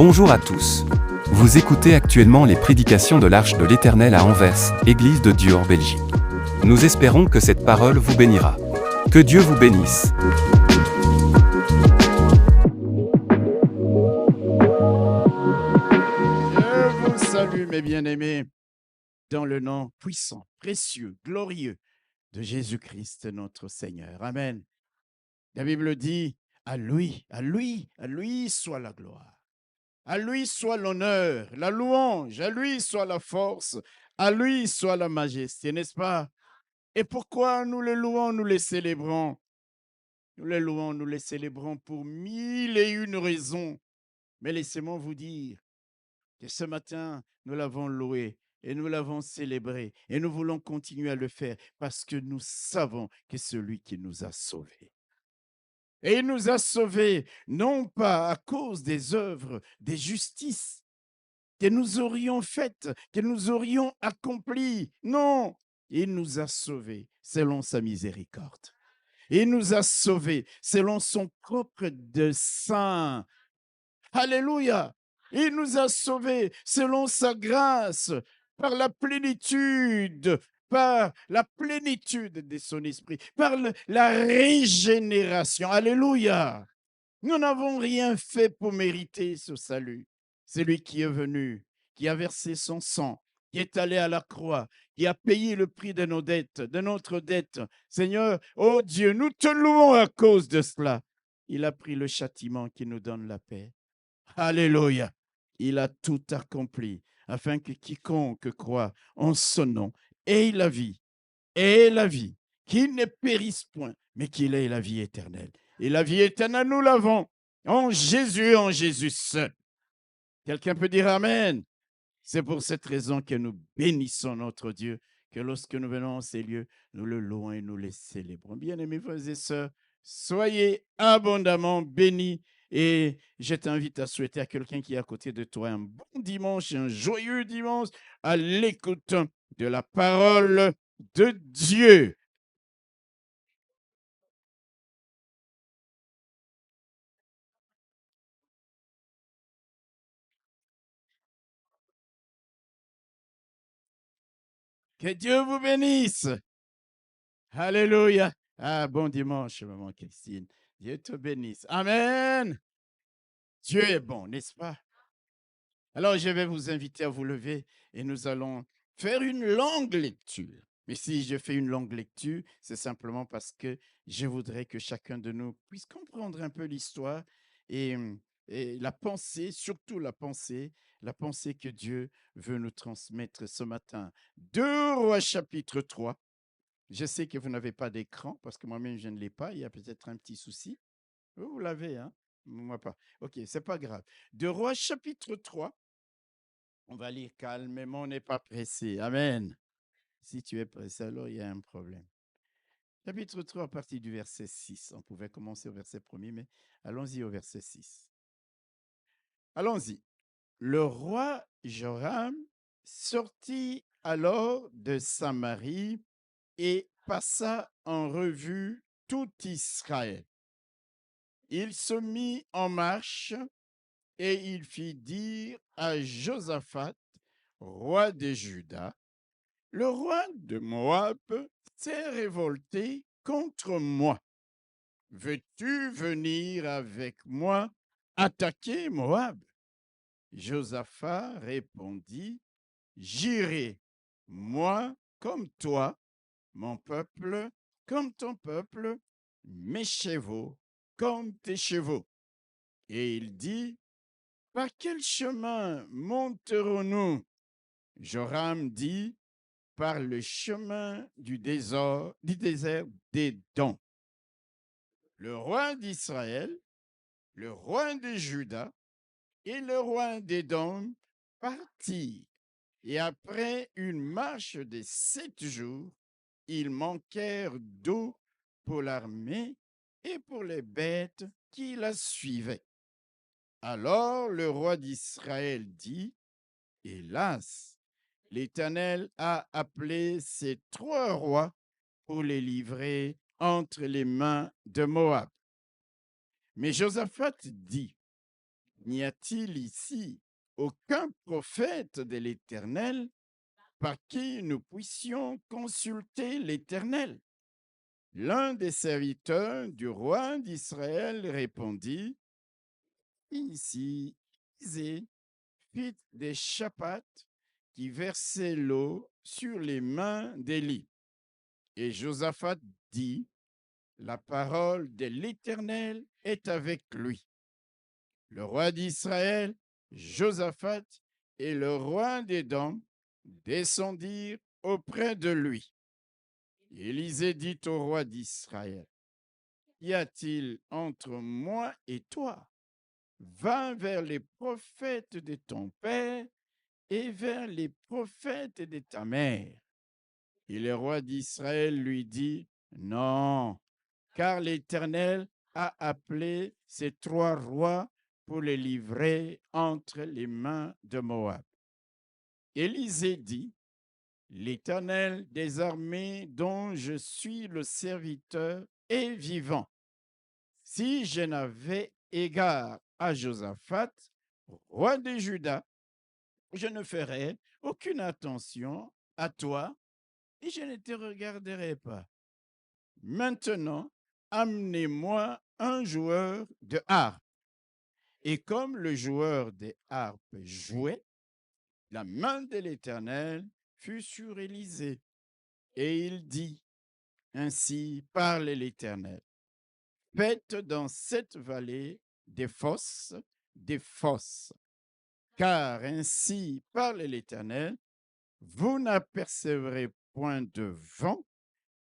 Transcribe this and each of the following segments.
Bonjour à tous. Vous écoutez actuellement les prédications de l'Arche de l'Éternel à Anvers, Église de Dieu en Belgique. Nous espérons que cette parole vous bénira. Que Dieu vous bénisse. Je vous salue, mes bien-aimés, dans le nom puissant, précieux, glorieux de Jésus-Christ, notre Seigneur. Amen. La Bible dit, à lui soit la gloire. À lui soit l'honneur, la louange, à lui soit la force, à lui soit la majesté, n'est-ce pas? Et pourquoi nous le louons, nous le célébrons? Nous le louons, nous le célébrons pour 1001 raisons. Mais laissez-moi vous dire que ce matin, nous l'avons loué et nous l'avons célébré et nous voulons continuer à le faire parce que nous savons que c'est celui qui nous a sauvés. Et il nous a sauvés, non pas à cause des œuvres, des justices que nous aurions faites, que nous aurions accomplies. Non, il nous a sauvés selon sa miséricorde. Il nous a sauvés selon son propre dessein. Alléluia. Il nous a sauvés selon sa grâce, par la plénitude de son esprit, par la régénération. Alléluia. Nous n'avons rien fait pour mériter ce salut. C'est lui qui est venu, qui a versé son sang, qui est allé à la croix, qui a payé le prix de nos dettes, de notre dette. Seigneur, oh Dieu, nous te louons à cause de cela. Il a pris le châtiment qui nous donne la paix. Alléluia. Il a tout accompli afin que quiconque croit en son nom ait la vie, qu'il ne périsse point, mais qu'il ait la vie éternelle. Et la vie éternelle, nous l'avons en Jésus seul. Quelqu'un peut dire Amen. C'est pour cette raison que nous bénissons notre Dieu, que lorsque nous venons en ces lieux, nous le louons et nous le célébrons. Bien-aimés frères et sœurs, soyez abondamment bénis et je t'invite à souhaiter à quelqu'un qui est à côté de toi un bon dimanche, un joyeux dimanche à l'écoute de la parole de Dieu. Que Dieu vous bénisse. Alléluia. Ah, bon dimanche, maman Christine. Dieu te bénisse. Amen. Dieu est bon, n'est-ce pas? Alors, je vais vous inviter à vous lever et nous allons faire une longue lecture. Mais si je fais une longue lecture, c'est simplement parce que je voudrais que chacun de nous puisse comprendre un peu l'histoire et, et la pensée, surtout la pensée que Dieu veut nous transmettre ce matin. 2 Rois chapitre 3. Je sais que vous n'avez pas d'écran parce que moi-même, je ne l'ai pas. Il y a peut-être un petit souci. Vous l'avez, hein? Moi pas. OK, c'est pas grave. 2 Rois chapitre 3. On va lire calmement, on n'est pas pressé. Amen. Si tu es pressé, alors il y a un problème. Chapitre 3, à partir du verset 6. On pouvait commencer au verset 1er, mais allons-y au verset 6. Allons-y. Le roi Joram sortit alors de Samarie et passa en revue tout Israël. Il se mit en marche et il fit dire à Josaphat, roi de Juda: le roi de Moab s'est révolté contre moi. Veux-tu venir avec moi attaquer Moab? Josaphat répondit: j'irai, moi comme toi, mon peuple comme ton peuple, mes chevaux comme tes chevaux. Et il dit: par quel chemin monterons-nous? Joram dit: par le chemin du désert d'Édom. Le roi d'Israël, le roi de Juda et le roi d'Édom partirent. Et après une marche de 7 jours, ils manquèrent d'eau pour l'armée et pour les bêtes qui la suivaient. Alors le roi d'Israël dit: hélas, l'Éternel a appelé ces 3 rois pour les livrer entre les mains de Moab. Mais Josaphat dit: N'y a-t-il ici aucun prophète de l'Éternel par qui nous puissions consulter l'Éternel? L'un des serviteurs du roi d'Israël répondit, ici, Isée, fit des chapates qui versaient l'eau sur les mains d'Élie. Et Josaphat dit, la parole de l'Éternel est avec lui. Le roi d'Israël, Josaphat, et le roi d'Édom descendirent auprès de lui. Élisée dit au roi d'Israël, y a-t-il entre moi et toi? Va vers les prophètes de ton père et vers les prophètes de ta mère. Et le roi d'Israël lui dit, non, car l'Éternel a appelé ces 3 rois pour les livrer entre les mains de Moab. Élisée dit, l'Éternel des armées dont je suis le serviteur est vivant. Si je n'avais égard à Josaphat, roi de Juda, je ne ferais aucune attention à toi et je ne te regarderai pas. Maintenant, amenez-moi un joueur de harpe. Et comme le joueur des harpes jouait, la main de l'Éternel fut sur Élisée. Et il dit, ainsi parle l'Éternel, faites dans cette vallée des fosses, car ainsi parle l'Éternel, vous n'apercevrez point de vent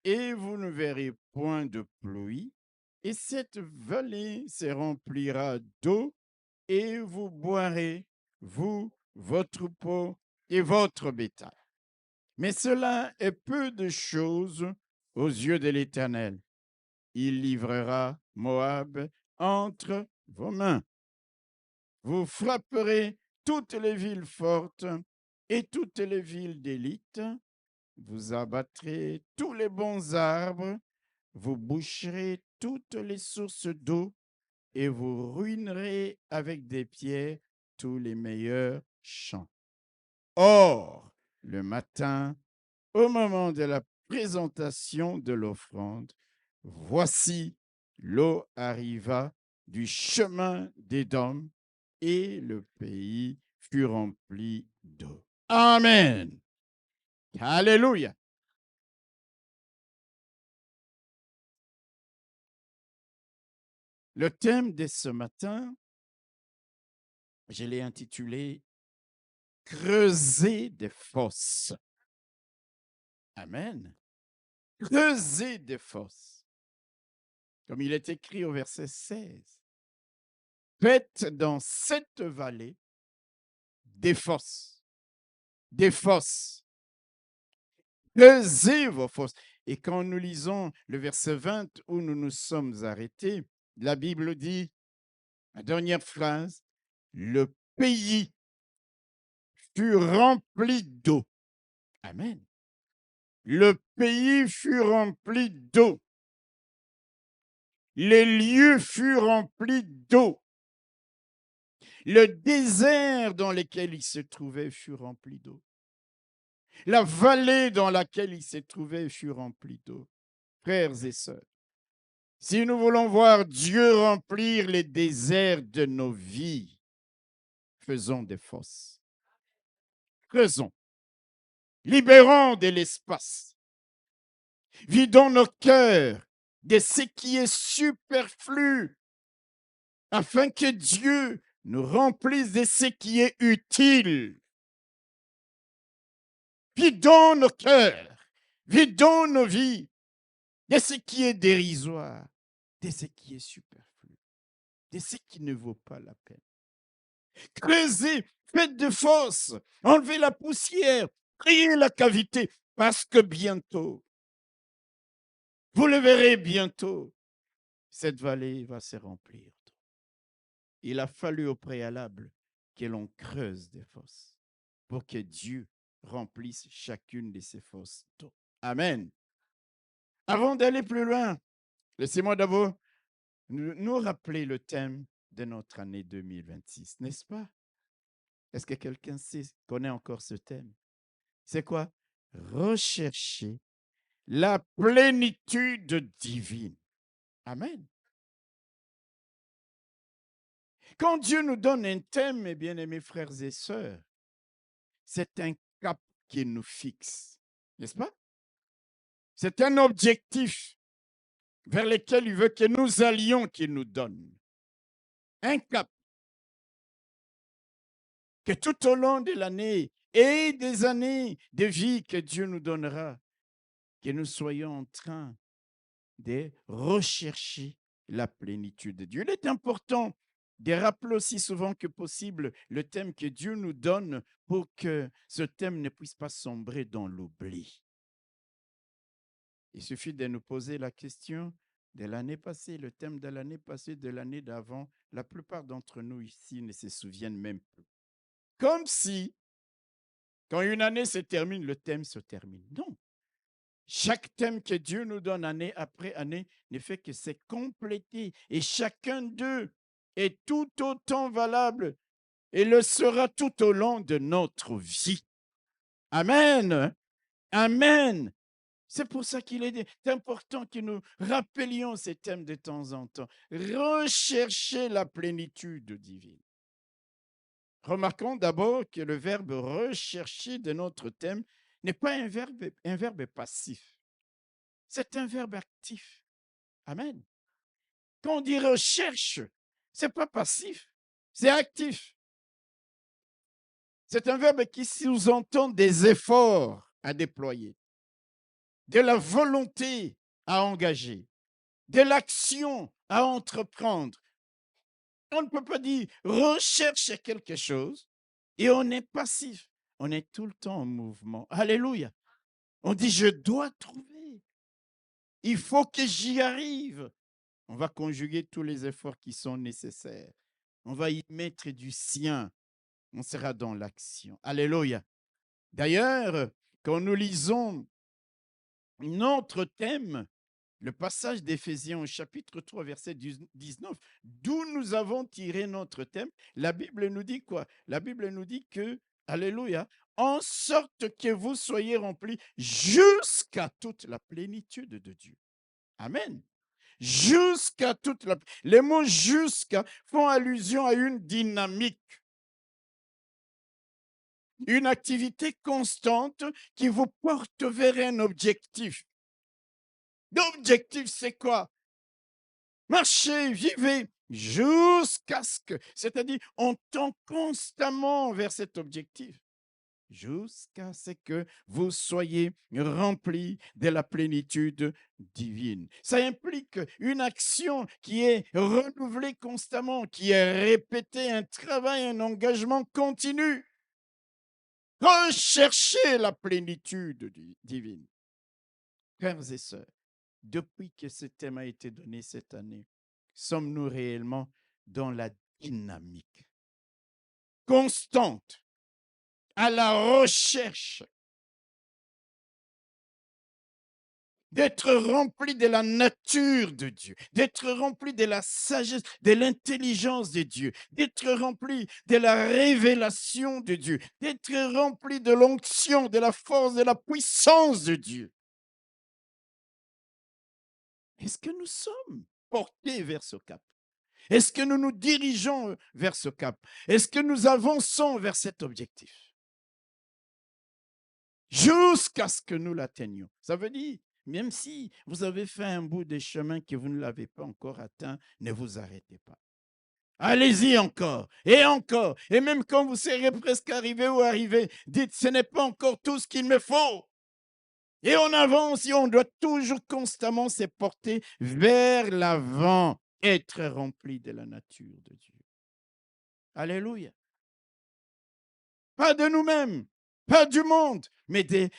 et vous ne verrez point de pluie, et cette vallée se remplira d'eau, et vous boirez, vous, votre troupeau et votre bétail. Mais cela est peu de choses aux yeux de l'Éternel. Il livrera Moab entre vos mains. Vous frapperez toutes les villes fortes et toutes les villes d'élite. Vous abattrez tous les bons arbres, vous boucherez toutes les sources d'eau et vous ruinerez avec des pierres tous les meilleurs champs. Or, le matin, au moment de la présentation de l'offrande, voici, l'eau arriva du chemin d'Édom et le pays fut rempli d'eau. Amen. Alléluia. Le thème de ce matin, je l'ai intitulé Creuser des fosses. Amen. Creuser des fosses. Comme il est écrit au verset 16. Faites dans cette vallée des fosses. Des fosses. Creusez vos fosses. Et quand nous lisons le verset 20 où nous nous sommes arrêtés, la Bible dit, la dernière phrase, le pays fut rempli d'eau. Amen. Le pays fut rempli d'eau. Les lieux furent remplis d'eau. Le désert dans lequel il se trouvait fut rempli d'eau. La vallée dans laquelle il se trouvait fut remplie d'eau. Frères et sœurs, si nous voulons voir Dieu remplir les déserts de nos vies, faisons des fosses. Creusons. Libérons de l'espace. Vidons nos cœurs de ce qui est superflu afin que Dieu nous remplisse de ce qui est utile. Vidons nos cœurs, vidons nos vies de ce qui est dérisoire, de ce qui est superflu, de ce qui ne vaut pas la peine. Creusez, faites des fosses, enlevez la poussière, créez la cavité, parce que bientôt, vous le verrez bientôt, cette vallée va se remplir. Il a fallu au préalable que l'on creuse des fosses pour que Dieu remplisse chacune de ces fosses d'eau. Amen. Avant d'aller plus loin, laissez-moi d'abord nous rappeler le thème de notre année 2026, n'est-ce pas? Est-ce que quelqu'un connaît encore ce thème? C'est quoi? Rechercher la plénitude divine. Amen. Quand Dieu nous donne un thème, mes bien-aimés frères et sœurs, c'est un cap qu'il nous fixe, n'est-ce pas? C'est un objectif vers lequel il veut que nous allions qu'il nous donne. Un cap que tout au long de l'année et des années de vie que Dieu nous donnera, que nous soyons en train de rechercher la plénitude de Dieu. Il est important de rappeler aussi souvent que possible le thème que Dieu nous donne pour que ce thème ne puisse pas sombrer dans l'oubli. Il suffit de nous poser la question de l'année passée, le thème de l'année passée, de l'année d'avant. La plupart d'entre nous ici ne se souviennent même plus. Comme si, quand une année se termine, le thème se termine. Non. Chaque thème que Dieu nous donne année après année ne fait que se compléter. Et chacun d'eux est tout autant valable et le sera tout au long de notre vie. Amen. Amen. C'est pour ça qu'il est important que nous rappelions ces thèmes de temps en temps. Rechercher la plénitude divine. Remarquons d'abord que le verbe rechercher de notre thème n'est pas un verbe passif. C'est un verbe actif. Amen. Quand on dit recherche, ce n'est pas passif, c'est actif. C'est un verbe qui sous-entend des efforts à déployer, de la volonté à engager, de l'action à entreprendre. On ne peut pas dire recherche quelque chose et on est passif. On est tout le temps en mouvement. Alléluia. On dit je dois trouver. Il faut que j'y arrive. On va conjuguer tous les efforts qui sont nécessaires. On va y mettre du sien. On sera dans l'action. Alléluia. D'ailleurs, quand nous lisons notre thème, le passage d'Éphésiens au chapitre 3, verset 19, d'où nous avons tiré notre thème, la Bible nous dit quoi? La Bible nous dit que, alléluia, en sorte que vous soyez remplis jusqu'à toute la plénitude de Dieu. Amen. Jusqu'à toute la... Les mots jusqu'à font allusion à une dynamique, une activité constante qui vous porte vers un objectif. L'objectif, c'est quoi? Marchez, vivez jusqu'à ce que, c'est-à-dire on tend constamment vers cet objectif, jusqu'à ce que vous soyez remplis de la plénitude divine. Ça implique une action qui est renouvelée constamment, qui est répétée, un travail, un engagement continu. Recherchez la plénitude divine. Frères et sœurs, depuis que ce thème a été donné cette année, sommes-nous réellement dans la dynamique constante, à la recherche d'être rempli de la nature de Dieu, d'être rempli de la sagesse, de l'intelligence de Dieu, d'être rempli de la révélation de Dieu, d'être rempli de l'onction, de la force, de la puissance de Dieu. Est-ce que nous sommes portés vers ce cap? Est-ce que nous nous dirigeons vers ce cap? Est-ce que nous avançons vers cet objectif? Jusqu'à ce que nous l'atteignions. Ça veut dire, même si vous avez fait un bout de chemin que vous ne l'avez pas encore atteint, ne vous arrêtez pas. Allez-y encore, et même quand vous serez presque arrivé ou arrivé, dites, ce n'est pas encore tout ce qu'il me faut. Et on avance et on doit toujours constamment se porter vers l'avant, être rempli de la nature de Dieu. Alléluia. Pas de nous-mêmes, pas du monde, mais de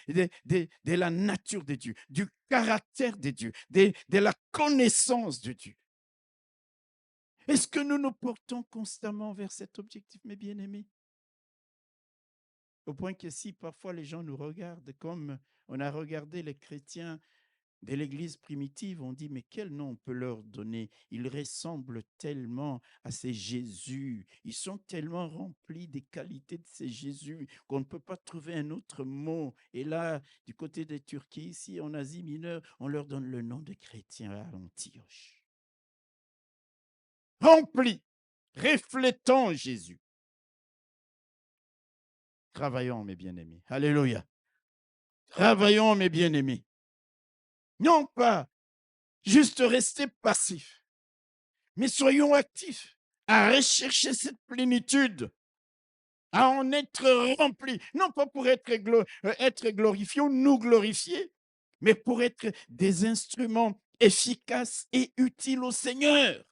la nature de Dieu, du caractère de Dieu, de la connaissance de Dieu. Est-ce que nous nous portons constamment vers cet objectif, mes bien-aimés? Au point que si parfois les gens nous regardent comme on a regardé les chrétiens de l'Église primitive, on dit, mais quel nom on peut leur donner? Ils ressemblent tellement à ces Jésus. Ils sont tellement remplis des qualités de ces Jésus qu'on ne peut pas trouver un autre mot. Et là, du côté des Turquies, ici en Asie mineure, on leur donne le nom de chrétiens à Antioche. Remplis, reflétant Jésus. Travaillons, mes bien-aimés. Alléluia. Travaillons, mes bien-aimés. Non pas juste rester passifs, mais soyons actifs à rechercher cette plénitude, à en être remplis, non pas pour être glorifiés ou nous glorifier, mais pour être des instruments efficaces et utiles au Seigneur,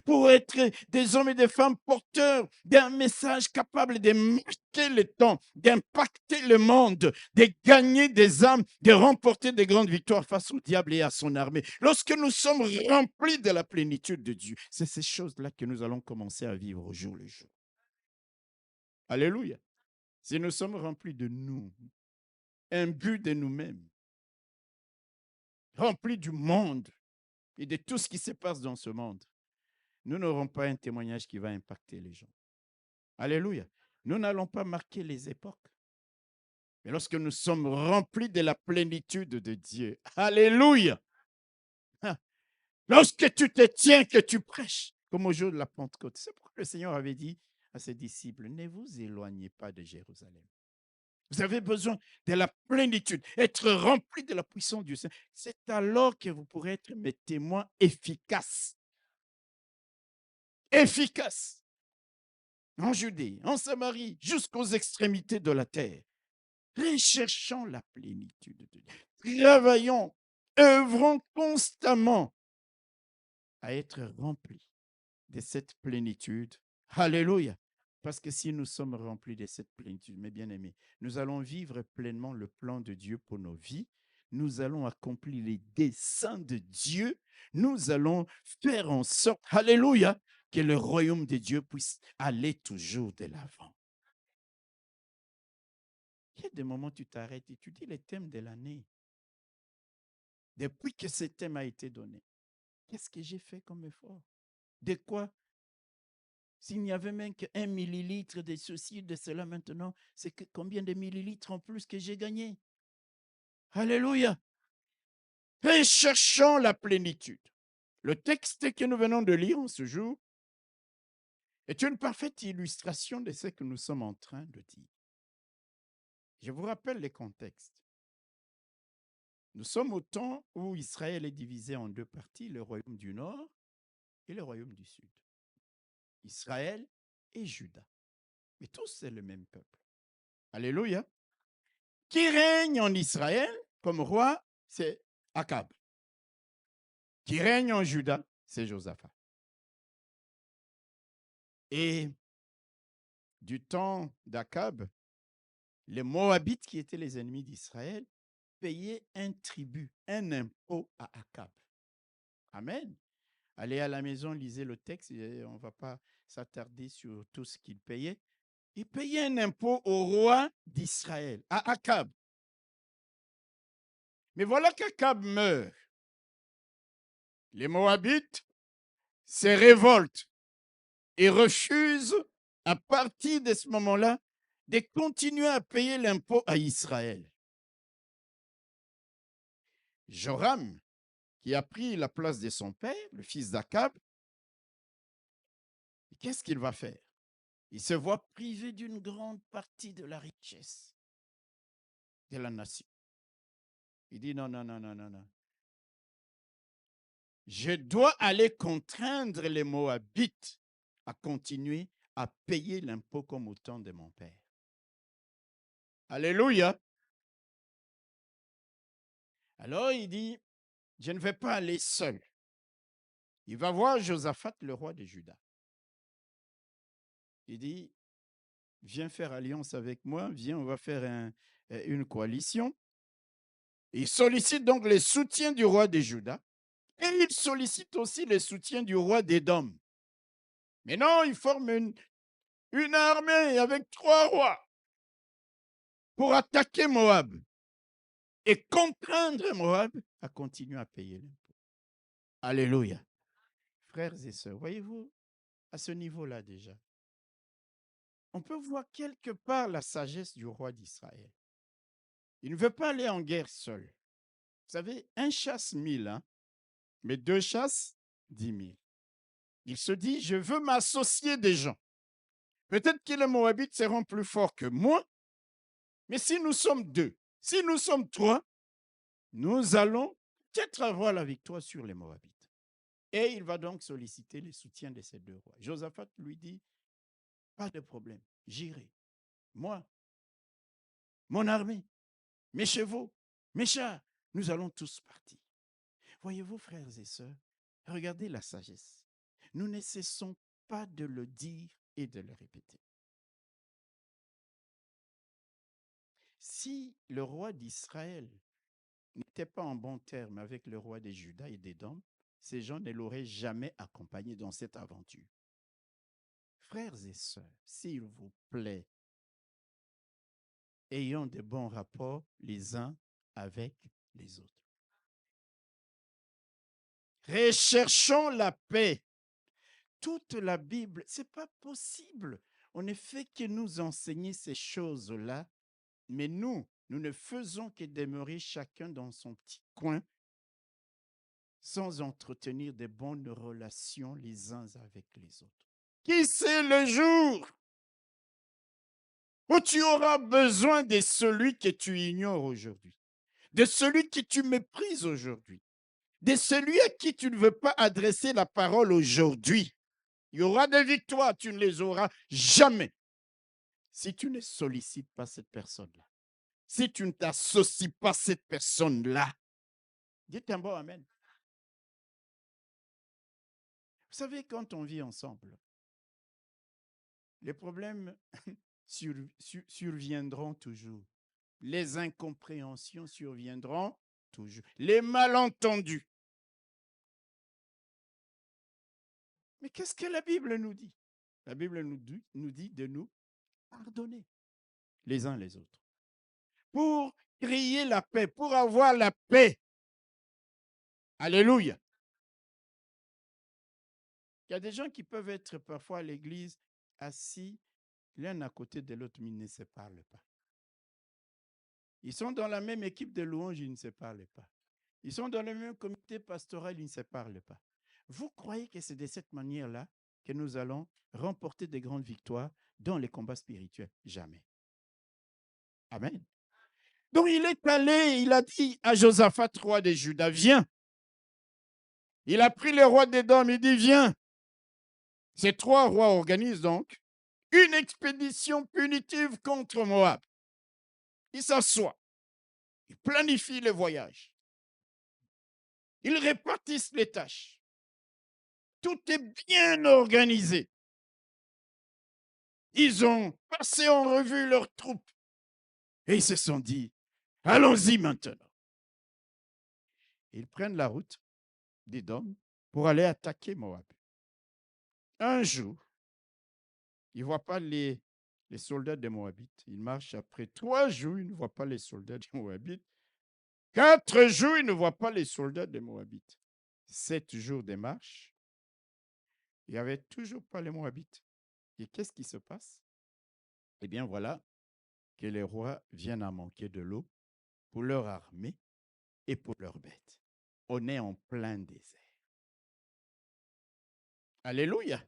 pour être des hommes et des femmes porteurs d'un message capable de marquer le temps, d'impacter le monde, de gagner des âmes, de remporter des grandes victoires face au diable et à son armée. Lorsque nous sommes remplis de la plénitude de Dieu, c'est ces choses-là que nous allons commencer à vivre au jour le jour. Alléluia. Si nous sommes remplis de nous, imbus de nous-mêmes, remplis du monde et de tout ce qui se passe dans ce monde, nous n'aurons pas un témoignage qui va impacter les gens. Alléluia. Nous n'allons pas marquer les époques. Mais lorsque nous sommes remplis de la plénitude de Dieu, alléluia. Lorsque tu te tiens, que tu prêches, comme au jour de la Pentecôte. C'est pourquoi le Seigneur avait dit à ses disciples, ne vous éloignez pas de Jérusalem. Vous avez besoin de la plénitude, être rempli de la puissance du Seigneur. C'est alors que vous pourrez être mes témoins efficaces. Efficaces. En Judée, en Samarie, jusqu'aux extrémités de la terre. Recherchons la plénitude de Dieu. Travaillons, œuvrons constamment à être remplis de cette plénitude. Alléluia. Parce que si nous sommes remplis de cette plénitude, mes bien-aimés, nous allons vivre pleinement le plan de Dieu pour nos vies. Nous allons accomplir les desseins de Dieu. Nous allons faire en sorte, alléluia, que le royaume de Dieu puisse aller toujours de l'avant. Il y a des moments où tu t'arrêtes et tu dis les thèmes de l'année. Depuis que ce thème a été donné, qu'est-ce que j'ai fait comme effort? De quoi? S'il n'y avait même qu'1 millilitre de ceci, de cela maintenant, c'est que combien de millilitres en plus que j'ai gagné? Alléluia! Recherchons la plénitude. Le texte que nous venons de lire en ce jour est une parfaite illustration de ce que nous sommes en train de dire. Je vous rappelle les contextes. Nous sommes au temps où Israël est divisé en deux parties, le royaume du Nord et le royaume du Sud. Israël et Juda. Mais tous, c'est le même peuple. Alléluia. Qui règne en Israël comme roi, c'est Akab. Qui règne en Juda, c'est Josaphat. Et du temps d'Akab, les Moabites, qui étaient les ennemis d'Israël, payaient un tribut, un impôt à Akab. Amen. Allez à la maison, lisez le texte, on ne va pas s'attarder sur tout ce qu'ils payaient. Ils payaient un impôt au roi d'Israël, à Akab. Mais voilà qu'Akab meurt. Les Moabites se révoltent et refusent, à partir de ce moment-là, de continuer à payer l'impôt à Israël. Joram, qui a pris la place de son père, le fils d'Akab, qu'est-ce qu'il va faire? Il se voit privé d'une grande partie de la richesse de la nation. Il dit non, non, non, non, non, non. Je dois aller contraindre les Moabites à continuer à payer l'impôt comme au temps de mon père. Alléluia. Alors il dit, je ne vais pas aller seul. Il va voir Josaphat, le roi de Juda. Il dit, viens faire alliance avec moi, viens, on va faire une coalition. Il sollicite donc le soutien du roi de Juda et il sollicite aussi le soutien du roi d'Édom. Mais non, il forme une armée avec 3 rois pour attaquer Moab. et contraindre Moab à continuer à payer l'impôt. Alléluia. Frères et sœurs, voyez-vous, à ce niveau-là déjà, on peut voir quelque part la sagesse du roi d'Israël. Il ne veut pas aller en guerre seul. Vous savez, un chasse 1000, hein, mais deux chassent 10 000. Il se dit, je veux m'associer des gens. Peut-être que les Moabites seront plus forts que moi, mais si nous sommes deux, si nous sommes trois, nous allons peut-être avoir la victoire sur les Moabites. Et il va donc solliciter le soutien de ces deux rois. Josaphat lui dit, pas de problème, j'irai. Moi, mon armée, mes chevaux, mes chars, nous allons tous partir. Voyez-vous, frères et sœurs, regardez la sagesse. Nous ne cessons pas de le dire et de le répéter. Si le roi d'Israël n'était pas en bon terme avec le roi des Juda et d'Édom, ces gens ne l'auraient jamais accompagné dans cette aventure. Frères et sœurs, s'il vous plaît, ayons de bons rapports les uns avec les autres. Recherchons la paix. Toute la Bible, ce n'est pas possible. On ne fait que nous enseigner ces choses-là, mais nous ne faisons que demeurer chacun dans son petit coin sans entretenir de bonnes relations les uns avec les autres. Qui sait le jour où tu auras besoin de celui que tu ignores aujourd'hui, de celui que tu méprises aujourd'hui, de celui à qui tu ne veux pas adresser la parole aujourd'hui. Il y aura des victoires, tu ne les auras jamais si tu ne sollicites pas cette personne-là, si tu ne t'associes pas cette personne-là. Dites un bon amen. Vous savez, quand on vit ensemble, les problèmes surviendront toujours. Les incompréhensions surviendront toujours. Les malentendus. Mais qu'est-ce que la Bible nous dit? La Bible nous dit de nous pardonner les uns les autres. Pour créer la paix, pour avoir la paix. Alléluia. Il y a des gens qui peuvent être parfois à l'église assis l'un à côté de l'autre, mais ils ne se parlent pas. Ils sont dans la même équipe de louanges, ils ne se parlent pas. Ils sont dans le même comité pastoral, ils ne se parlent pas. Vous croyez que c'est de cette manière-là que nous allons remporter de grandes victoires dans les combats spirituels? Jamais. Amen. Donc il est allé, il a dit à Josaphat, roi de Juda, viens. Il a pris le roi d'Édom, il dit, viens. Ces trois rois organisent donc une expédition punitive contre Moab. Ils s'assoient, ils planifient le voyage, ils répartissent les tâches. Tout est bien organisé. Ils ont passé en revue leurs troupes et ils se sont dit, allons-y maintenant. Ils prennent la route d'Édom pour aller attaquer Moab. Un jour, ils ne voient pas les soldats des Moabites. Ils marchent après 3 jours, ils ne voient pas les soldats des Moabites. 4 jours, ils ne voient pas les soldats des Moabites. 7 jours de marche, il n'y avait toujours pas les Moabites. Et qu'est-ce qui se passe? Eh bien, voilà que les rois viennent à manquer de l'eau pour leur armée et pour leurs bêtes. On est en plein désert. Alléluia.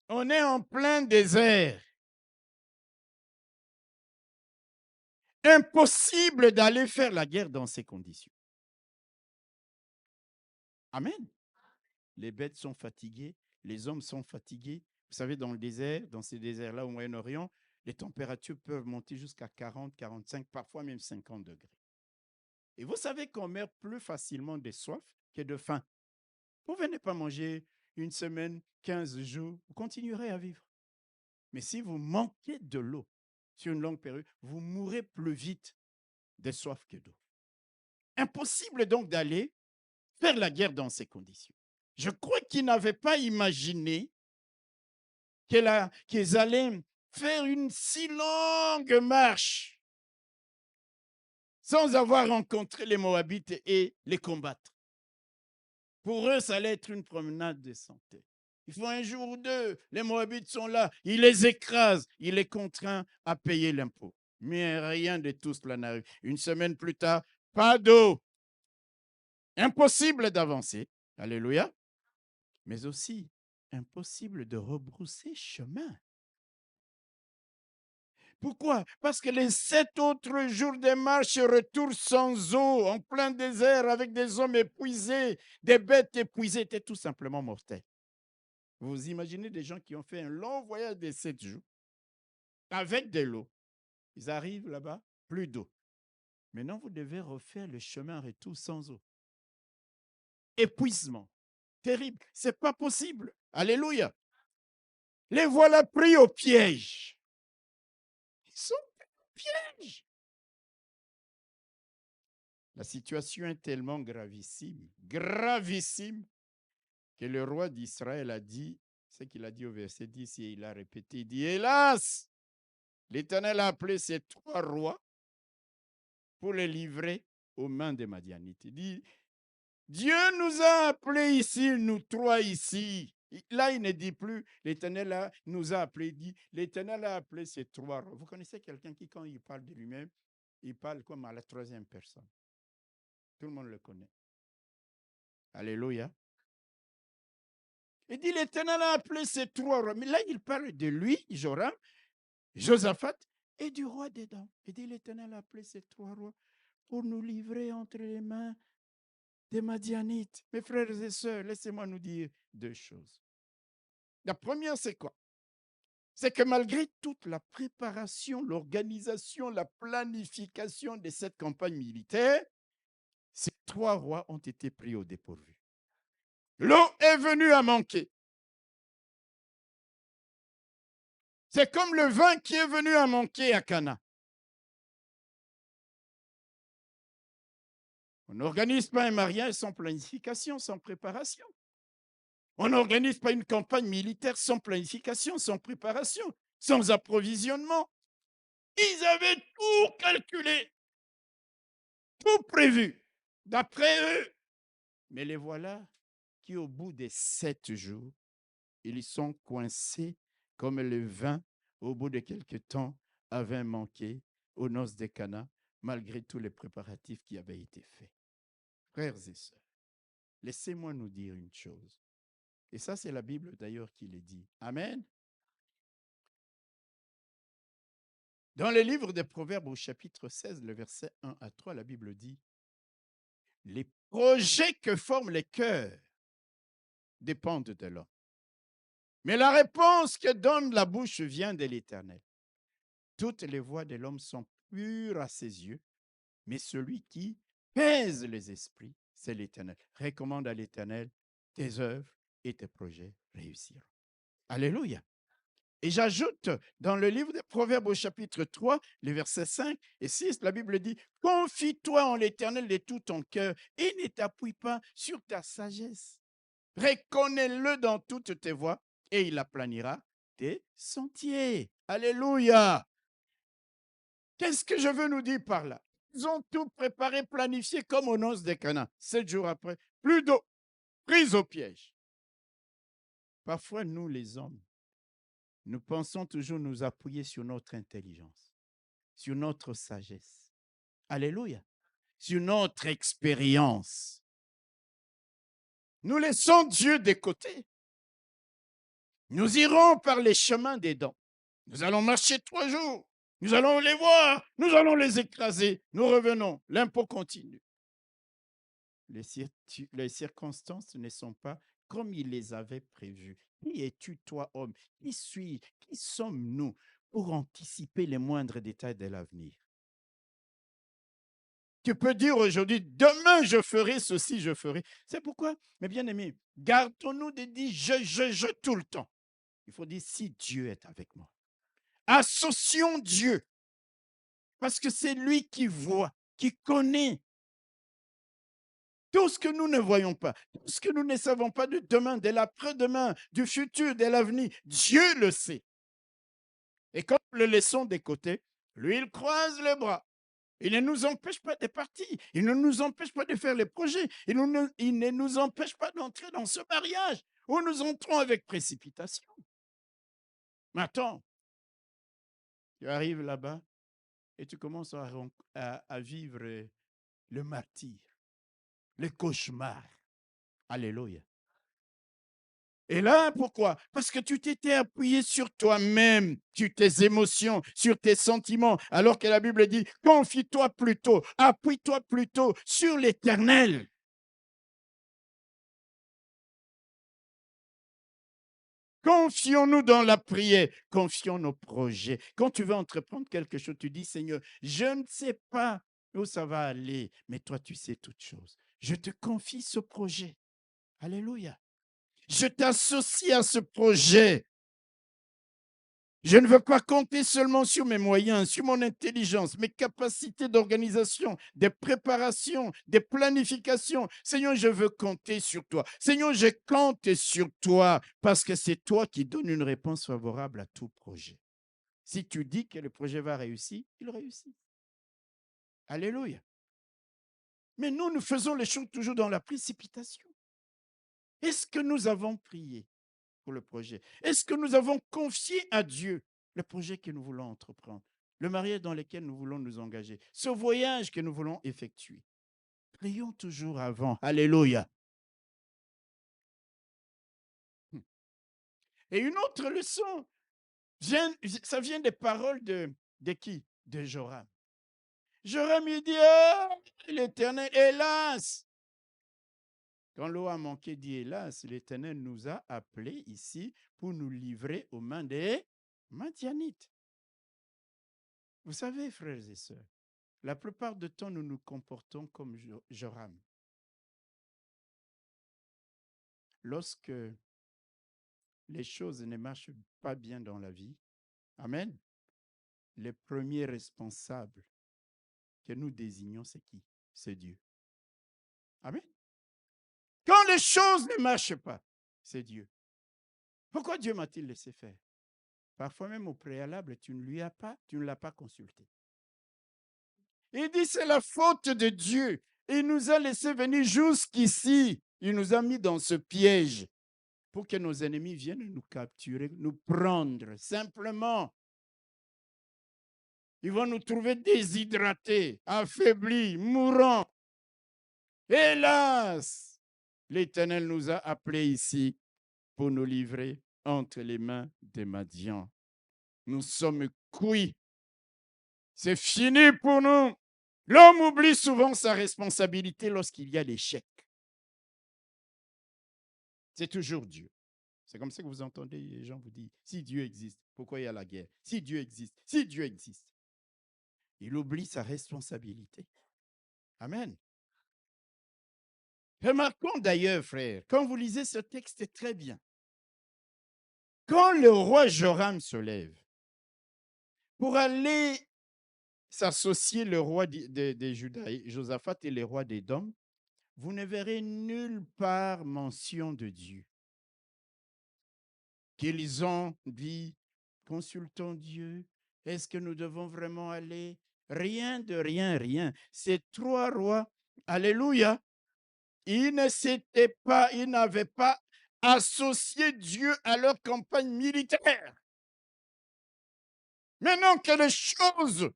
On est en plein désert. Impossible d'aller faire la guerre dans ces conditions. Amen. Les bêtes sont fatiguées, les hommes sont fatigués. Vous savez, dans le désert, dans ces déserts-là au Moyen-Orient, les températures peuvent monter jusqu'à 40, 45, parfois même 50 degrés. Et vous savez qu'on meurt plus facilement de soif que de faim. Vous ne venez pas manger une semaine, 15 jours, vous continuerez à vivre. Mais si vous manquez de l'eau sur une longue période, vous mourrez plus vite de soif que d'eau. Impossible donc d'aller faire la guerre dans ces conditions. Je crois qu'ils n'avaient pas imaginé qu'ils allaient faire une si longue marche sans avoir rencontré les Moabites et les combattre. Pour eux, ça allait être une promenade de santé. Il faut un jour ou deux, les Moabites sont là, ils les écrasent, il les contraint à payer l'impôt. Mais rien de tout cela n'arrive. Une semaine plus tard, pas d'eau. Impossible d'avancer. Alléluia. Mais aussi impossible de rebrousser chemin. Pourquoi? Parce que les 7 autres jours de marche retournent sans eau, en plein désert, avec des hommes épuisés, des bêtes épuisées, étaient tout simplement mortels. Vous imaginez des gens qui ont fait un long voyage de 7 jours, avec de l'eau. Ils arrivent là-bas, plus d'eau. Maintenant, vous devez refaire le chemin retour sans eau. Épuisement. Terrible. Ce n'est pas possible. Alléluia. Les voilà pris au piège. Ils sont pris au piège. La situation est tellement gravissime, que le roi d'Israël a dit, ce qu'il a dit au verset 10, et il a répété, il dit, hélas, l'Éternel a appelé ces 3 rois pour les livrer aux mains des Madianites. Il dit, Dieu nous a appelés ici, nous 3 ici. Là, il ne dit plus, l'Éternel nous a appelés, il dit, l'Éternel a appelé ces 3 rois. Vous connaissez quelqu'un qui, quand il parle de lui-même, il parle comme à la 3e personne. Tout le monde le connaît. Alléluia. Il dit, l'Éternel a appelé ces 3 rois. Mais là, il parle de lui, Joram, Josaphat, et du roi d'Édom. Il dit, l'Éternel a appelé ces 3 rois pour nous livrer entre les mains des Madianites. Mes frères et sœurs, laissez-moi nous dire 2 choses. La première, c'est quoi? C'est que malgré toute la préparation, l'organisation, la planification de cette campagne militaire, ces 3 rois ont été pris au dépourvu. L'eau est venue à manquer. C'est comme le vin qui est venu à manquer à Cana. On n'organise pas un mariage sans planification, sans préparation. On n'organise pas une campagne militaire sans planification, sans préparation, sans approvisionnement. Ils avaient tout calculé, tout prévu, d'après eux. Mais les voilà qui, au bout des 7 jours, ils sont coincés comme le vin, au bout de quelque temps, avait manqué aux noces de Cana, malgré tous les préparatifs qui avaient été faits. Frères et sœurs, laissez-moi nous dire une chose. Et ça, c'est la Bible d'ailleurs qui le dit. Amen. Dans le livre des Proverbes au chapitre 16, le verset 1 à 3, la Bible dit, les projets que forment les cœurs dépendent de l'homme. Mais la réponse que donne la bouche vient de l'Éternel. Toutes les voies de l'homme sont pures à ses yeux, mais celui qui pèse les esprits, c'est l'Éternel. Recommande à l'Éternel tes œuvres et tes projets réussiront. Alléluia. Et j'ajoute dans le livre des Proverbes au chapitre 3, les versets 5 et 6, la Bible dit, confie-toi en l'Éternel de tout ton cœur et ne t'appuie pas sur ta sagesse. Reconnais-le dans toutes tes voies et il aplanira tes sentiers. Alléluia. Qu'est-ce que je veux nous dire par là? Ils ont tout préparé, planifié comme aux noces de Cana. 7 jours après, plus d'eau, prise au piège. Parfois, nous les hommes, nous pensons toujours nous appuyer sur notre intelligence, sur notre sagesse. Alléluia. Sur notre expérience. Nous laissons Dieu de côté. Nous irons par les chemins des dents. Nous allons marcher 3 jours. Nous allons les voir. Nous allons les écraser. Nous revenons. L'impôt continue. Les circonstances ne sont pas comme il les avait prévues. Qui es-tu, toi, homme? Qui suis-je? Qui sommes-nous pour anticiper les moindres détails de l'avenir? Tu peux dire aujourd'hui, demain je ferai ceci, je ferai. C'est pourquoi, mes bien-aimés, gardons-nous de dire je tout le temps. Il faut dire si Dieu est avec moi. Associons Dieu. Parce que c'est lui qui voit, qui connaît tout ce que nous ne voyons pas, tout ce que nous ne savons pas de demain, de l'après-demain, du futur, de l'avenir. Dieu le sait. Et quand nous le laissons de côté, lui, il croise les bras. Il ne nous empêche pas de partir. Il ne nous empêche pas de faire les projets. Il ne nous empêche pas d'entrer dans ce mariage où nous entrons avec précipitation. Mais attends, tu arrives là-bas et tu commences à vivre le martyre, le cauchemar. Alléluia. Et là, pourquoi? Parce que tu t'étais appuyé sur toi-même, sur tes émotions, sur tes sentiments, alors que la Bible dit, confie-toi plutôt, appuie-toi plutôt sur l'Éternel. Confions-nous dans la prière, confions nos projets. Quand tu veux entreprendre quelque chose, tu dis, Seigneur, je ne sais pas où ça va aller, mais toi, tu sais toutes choses. Je te confie ce projet. Alléluia. Je t'associe à ce projet. Je ne veux pas compter seulement sur mes moyens, sur mon intelligence, mes capacités d'organisation, des préparations, des planifications. Seigneur, je veux compter sur toi. Seigneur, je compte sur toi parce que c'est toi qui donnes une réponse favorable à tout projet. Si tu dis que le projet va réussir, il réussit. Alléluia. Mais nous faisons les choses toujours dans la précipitation. Est-ce que nous avons prié pour le projet? Est-ce que nous avons confié à Dieu le projet que nous voulons entreprendre, le mariage dans lequel nous voulons nous engager, ce voyage que nous voulons effectuer? Prions toujours avant. Alléluia. Et une autre leçon, ça vient des paroles de qui? De Joram. Joram, il dit, ah, l'Éternel, hélas. Quand l'eau a manqué, dit hélas, l'Éternel nous a appelés ici pour nous livrer aux mains des Madianites. Vous savez, frères et sœurs, la plupart du temps, nous nous comportons comme Joram. Lorsque les choses ne marchent pas bien dans la vie, amen, les premiers responsables que nous désignons, c'est qui? C'est Dieu. Amen. Quand les choses ne marchent pas, c'est Dieu. Pourquoi Dieu m'a-t-il laissé faire? Parfois même au préalable, tu ne l'as pas consulté. Il dit, c'est la faute de Dieu. Il nous a laissé venir jusqu'ici. Il nous a mis dans ce piège pour que nos ennemis viennent nous capturer, nous prendre. Simplement, ils vont nous trouver déshydratés, affaiblis, mourants. Hélas, l'Éternel nous a appelés ici pour nous livrer entre les mains des Madians. Nous sommes cuits. C'est fini pour nous. L'homme oublie souvent sa responsabilité lorsqu'il y a l'échec. C'est toujours Dieu. C'est comme ça que vous entendez les gens vous dire, si Dieu existe, pourquoi il y a la guerre? Si Dieu existe, si Dieu existe. Il oublie sa responsabilité. Amen. Remarquons d'ailleurs, frère, quand vous lisez ce texte très bien, quand le roi Joram se lève pour aller s'associer le roi de Juda, Josaphat et les rois d'Édom, vous ne verrez nulle part mention de Dieu. Qu'ils ont dit, consultons Dieu, est-ce que nous devons vraiment aller? Rien de rien, rien. Ces trois rois, alléluia, ils n'avaient pas associé Dieu à leur campagne militaire. Maintenant que les choses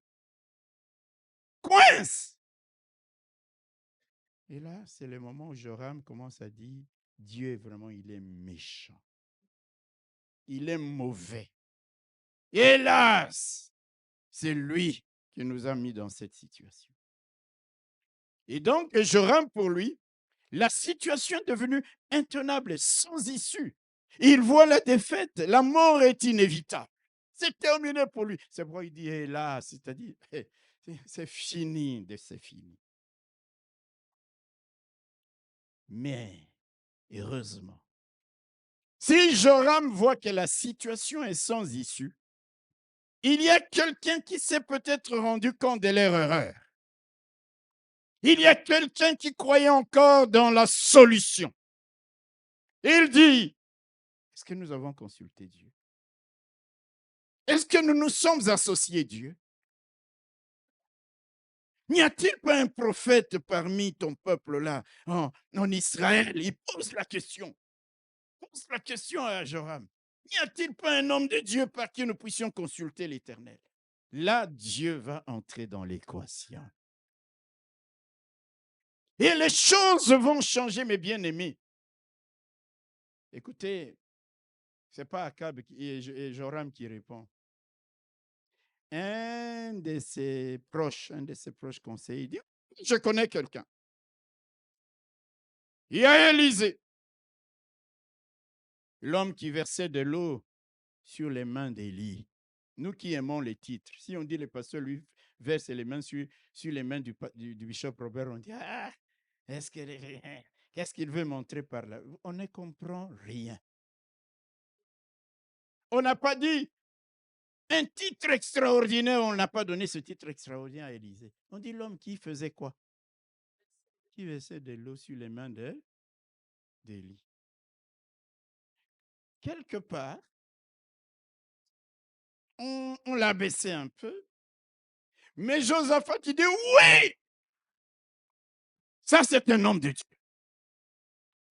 coincent, et là, c'est le moment où Joram commence à dire, Dieu, vraiment, il est méchant. Il est mauvais. Hélas, c'est lui qui nous a mis dans cette situation. Et donc, Joram, pour lui, la situation est devenue intenable, sans issue. Il voit la défaite, la mort est inévitable. C'est terminé pour lui. C'est pourquoi il dit, hélas, c'est-à-dire, c'est fini, c'est fini. Mais, heureusement, si Joram voit que la situation est sans issue, il y a quelqu'un qui s'est peut-être rendu compte de leur erreur. Il y a quelqu'un qui croyait encore dans la solution. Il dit, est-ce que nous avons consulté Dieu? Est-ce que nous nous sommes associés à Dieu? N'y a-t-il pas un prophète parmi ton peuple là, en Israël? Il pose la question. Pose la question à Joram. N'y a-t-il pas un homme de Dieu par qui nous puissions consulter l'Éternel? Là, Dieu va entrer dans l'équation. Et les choses vont changer, mes bien-aimés. Écoutez, ce n'est pas Akab et Joram qui répond. Un de ses proches conseillers, dit, je connais quelqu'un. Il y a Élisée, l'homme qui versait de l'eau sur les mains d'Élie. Nous qui aimons les titres, si on dit le pasteur lui verse les mains sur les mains du bishop Robert, on dit, qu'est-ce qu'il veut montrer par là? On ne comprend rien. On n'a pas dit un titre extraordinaire, on n'a pas donné ce titre extraordinaire à Élisée. On dit l'homme qui faisait quoi? Qui versait de l'eau sur les mains d'Élie. Quelque part, on l'a baissé un peu, mais Josaphat, il dit oui, ça c'est un homme de Dieu.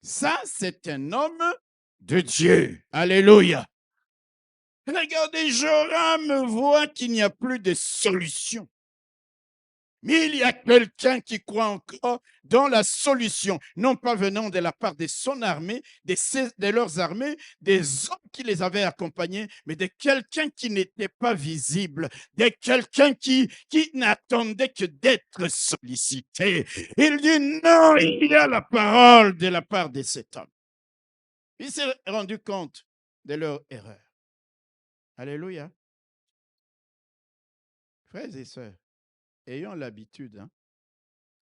Ça c'est un homme de Dieu. Alléluia. Regardez, Joram voit qu'il n'y a plus de solution. Mais il y a quelqu'un qui croit encore dans la solution, non pas venant de la part de son armée, de leurs armées, des hommes qui les avaient accompagnés, mais de quelqu'un qui n'était pas visible, de quelqu'un qui n'attendait que d'être sollicité. Il dit non, il y a la parole de la part de cet homme. Il s'est rendu compte de leur erreur. Alléluia. Frères et sœurs, ayons l'habitude,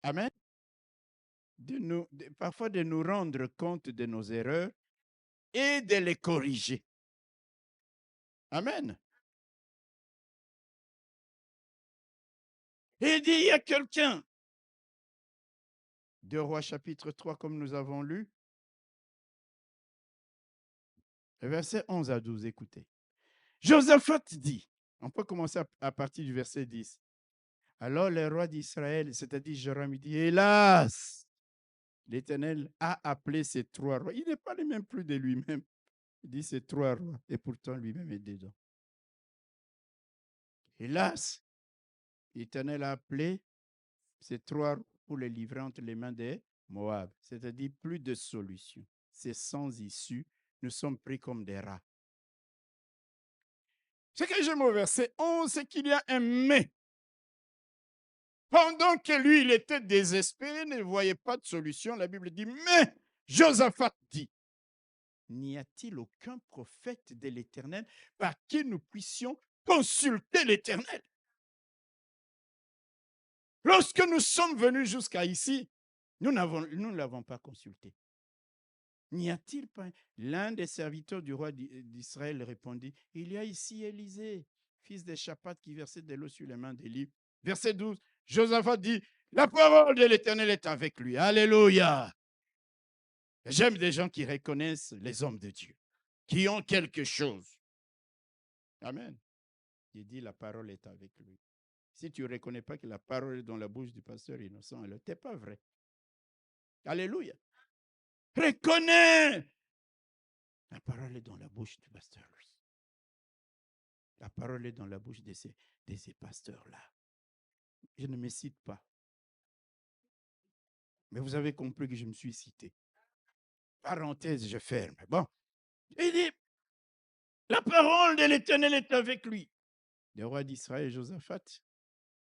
amen, parfois de nous rendre compte de nos erreurs et de les corriger. Amen. Et il dit, il y a quelqu'un, 2 Rois chapitre 3, comme nous avons lu, versets 11 à 12, écoutez. Josaphat dit, on peut commencer à partir du verset 10. Alors le roi d'Israël, c'est-à-dire Joram, dit, hélas, l'Éternel a appelé ces 3 rois. Il ne parle même plus de lui-même. Il dit ces 3 rois, et pourtant lui-même est dedans. Hélas, l'Éternel a appelé ces 3 rois pour les livrer entre les mains des Moab, c'est-à-dire plus de solution. C'est sans issue. Nous sommes pris comme des rats. Ce que j'aime au verset 11, c'est qu'il y a un mais. Pendant que lui, il était désespéré, ne voyait pas de solution, la Bible dit, mais Josaphat dit, n'y a-t-il aucun prophète de l'Éternel par qui nous puissions consulter l'Éternel? Lorsque nous sommes venus jusqu'à ici, nous ne l'avons pas consulté. N'y a-t-il pas? L'un des serviteurs du roi d'Israël répondit, il y a ici Élisée, fils de Shaphat, qui versait de l'eau sur les mains d'Élie. Verset 12, Josaphat dit, la parole de l'Éternel est avec lui. Alléluia. J'aime des gens qui reconnaissent les hommes de Dieu, qui ont quelque chose. Amen. Il dit, la parole est avec lui. Si tu ne reconnais pas que la parole est dans la bouche du pasteur innocent, elle n'est pas vrai. Alléluia. Reconnais. La parole est dans la bouche du pasteur, lui. La parole est dans la bouche de ces pasteurs-là. Je ne me cite pas. Mais vous avez compris que je me suis cité. Parenthèse, je ferme. Bon. Il dit, la parole de l'Éternel est avec lui. Le roi d'Israël, Josaphat,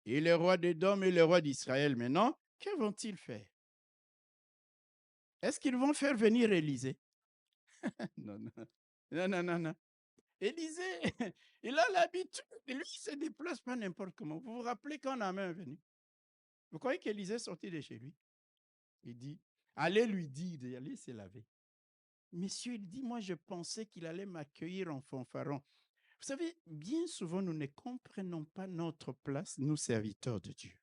et le roi d'Édom et le roi d'Israël. Maintenant, que vont-ils faire? Est-ce qu'ils vont faire venir Élisée? Non, non, non, non, non, non. Élisée, il a l'habitude. Lui, il ne se déplace pas n'importe comment. Vous vous rappelez quand Naaman est venu? Vous croyez qu'Élisée est sorti de chez lui? Il dit, allez lui dire d'aller se laver. Monsieur, il dit, moi je pensais qu'il allait m'accueillir en fanfaron. Vous savez, bien souvent, nous ne comprenons pas notre place, nous serviteurs de Dieu.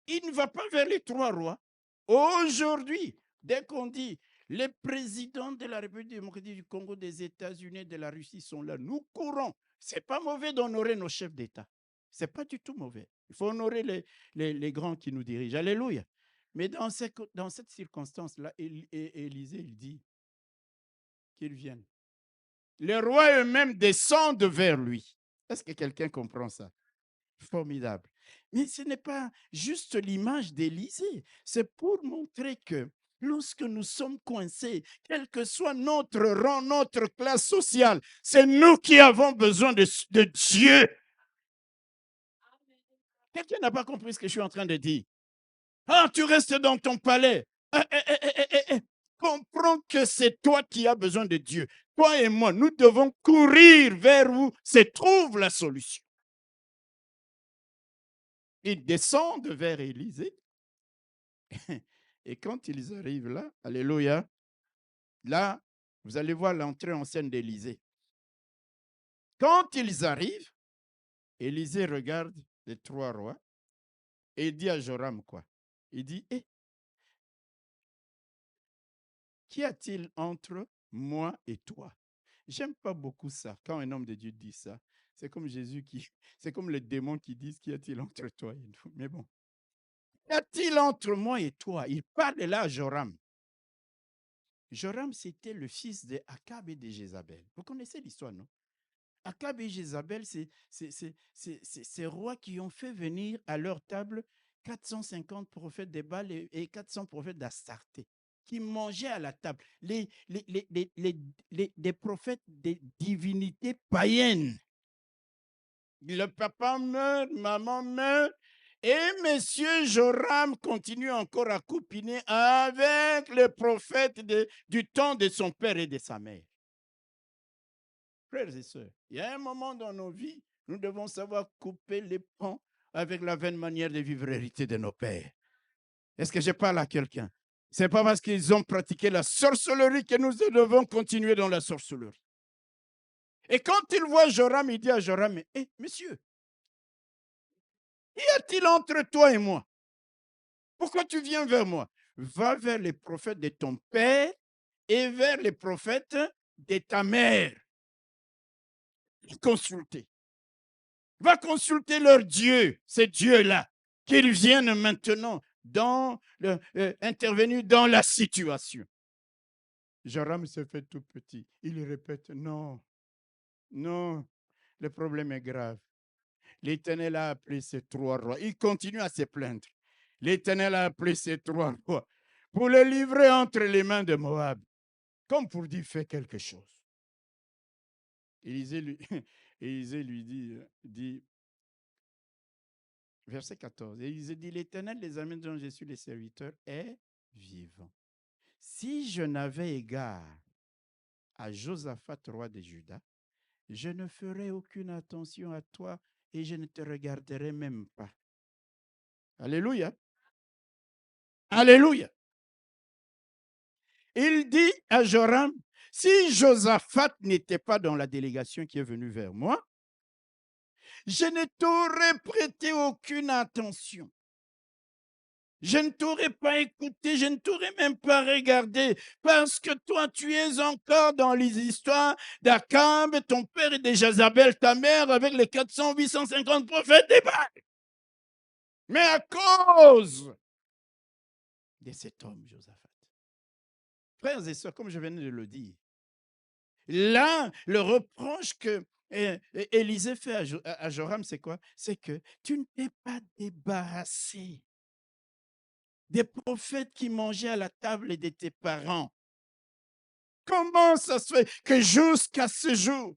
Il ne va pas vers les 3 rois. Aujourd'hui, dès qu'on dit, les présidents de la République démocratique du Congo, des États-Unis, de la Russie sont là, nous courons. Ce n'est pas mauvais d'honorer nos chefs d'État. Ce n'est pas du tout mauvais. Il faut honorer les grands qui nous dirigent. Alléluia. Mais dans cette circonstance-là, Élisée, il dit qu'ils viennent. Les rois eux-mêmes descendent vers lui. Est-ce que quelqu'un comprend ça? Formidable. Mais ce n'est pas juste l'image d'Élisée. C'est pour montrer que lorsque nous sommes coincés, quel que soit notre rang, notre classe sociale, c'est nous qui avons besoin de Dieu. Quelqu'un n'a pas compris ce que je suis en train de dire. Ah, tu restes dans ton palais. Comprends que c'est toi qui as besoin de Dieu. Toi et moi, nous devons courir vers où se trouve la solution. Ils descendent vers Élisée. Et quand ils arrivent là, alléluia, là, vous allez voir l'entrée en scène d'Élisée. Quand ils arrivent, Élisée regarde les trois rois et il dit à Joram quoi? Il dit, qu'y a-t-il entre moi et toi? J'aime pas beaucoup ça. Quand un homme de Dieu dit ça, c'est comme Jésus c'est comme les démons qui disent, qu'y a-t-il entre toi et nous? Mais bon. Qu'y a-t-il entre moi et toi? Il parle là à Joram. Joram, c'était le fils de Akab et de Jézabel. Vous connaissez l'histoire, non? Akab et Jézabel, c'est ces rois qui ont fait venir à leur table 450 prophètes de Baal et 400 prophètes d'Astarté, qui mangeaient à la table. Des prophètes des divinités païennes. Le papa meurt, maman meurt, et monsieur Joram continue encore à copiner avec les prophètes du temps de son père et de sa mère. Frères et sœurs, il y a un moment dans nos vies, nous devons savoir couper les ponts avec la vaine manière de vivre héritée de nos pères. Est-ce que je parle à quelqu'un? Ce n'est pas parce qu'ils ont pratiqué la sorcellerie que nous devons continuer dans la sorcellerie. Et quand il voit Joram, il dit à Joram, monsieur, qu'y a-t-il entre toi et moi? Pourquoi tu viens vers moi? Va vers les prophètes de ton père et vers les prophètes de ta mère. Consulter. Va consulter leur Dieu, ces dieux-là, qu'ils viennent maintenant intervenir dans la situation. Joram se fait tout petit. Il répète, non, le problème est grave. L'Éternel a appelé ces trois rois. Il continue à se plaindre. L'Éternel a appelé ces trois rois pour les livrer entre les mains de Moab, comme pour dire, fais quelque chose. Élisée lui dit, verset 14, Élisée dit, l'Éternel, les armées dont je suis le serviteur, est vivant. Si je n'avais égard à Josaphat, roi de Juda, je ne ferais aucune attention à toi et je ne te regarderai même pas. Alléluia. Alléluia. Il dit à Joram, si Josaphat n'était pas dans la délégation qui est venue vers moi, je ne t'aurais prêté aucune attention. Je ne t'aurais pas écouté, je ne t'aurais même pas regardé, parce que toi, tu es encore dans les histoires d'Akab, ton père, et de Jézabel, ta mère, avec les 400, 850 prophètes des Baal. Mais à cause de cet homme, Josaphat. Frères et sœurs, comme je venais de le dire, là, le reproche que Élisée fait à Joram, c'est quoi? C'est que tu ne t'es pas débarrassé des prophètes qui mangeaient à la table de tes parents. Comment ça se fait que jusqu'à ce jour,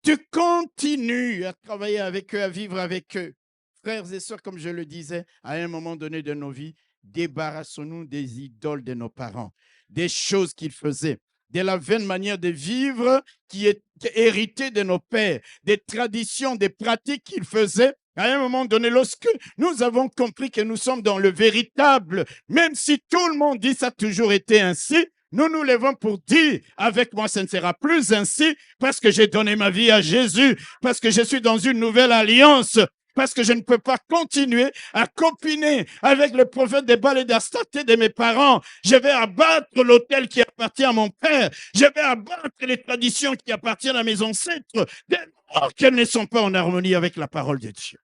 tu continues à travailler avec eux, à vivre avec eux? Frères et sœurs, comme je le disais, à un moment donné de nos vies, débarrassons-nous des idoles de nos parents, des choses qu'ils faisaient, de la vaine manière de vivre qui est héritée de nos pères, des traditions, des pratiques qu'ils faisaient. À un moment donné, lorsque nous avons compris que nous sommes dans le véritable, même si tout le monde dit ça a toujours été ainsi, nous nous levons pour dire, avec moi, ça ne sera plus ainsi, parce que j'ai donné ma vie à Jésus, parce que je suis dans une nouvelle alliance. parce que je ne peux pas continuer à copiner avec le prophète des Baal et d'Astarté de mes parents. Je vais abattre l'autel qui appartient à mon père. Je vais abattre les traditions qui appartiennent à mes ancêtres, dès lors qu'elles ne sont pas en harmonie avec la parole de Dieu.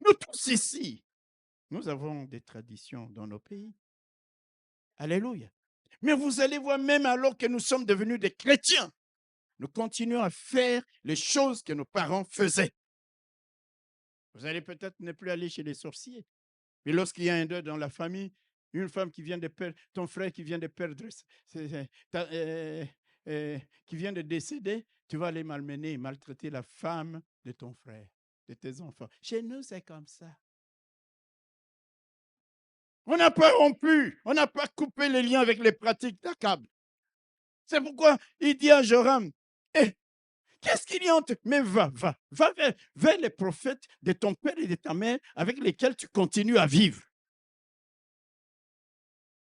Nous tous ici, nous avons des traditions dans nos pays. Alléluia. Mais vous allez voir, même alors que nous sommes devenus des chrétiens, nous continuons à faire les choses que nos parents faisaient. Vous allez peut-être ne plus aller chez les sorciers. Mais lorsqu'il y a un deuil dans la famille, une femme qui vient de perdre, ton frère qui vient de perdre, qui vient de décéder, tu vas aller malmener, maltraiter la femme de ton frère, de tes enfants. Chez nous, c'est comme ça. On n'a pas rompu, on n'a pas coupé les liens avec les pratiques d'Akab. C'est pourquoi il dit à Joram, qu'est-ce qu'il y a entre... Mais va vers les prophètes de ton père et de ta mère avec lesquels tu continues à vivre.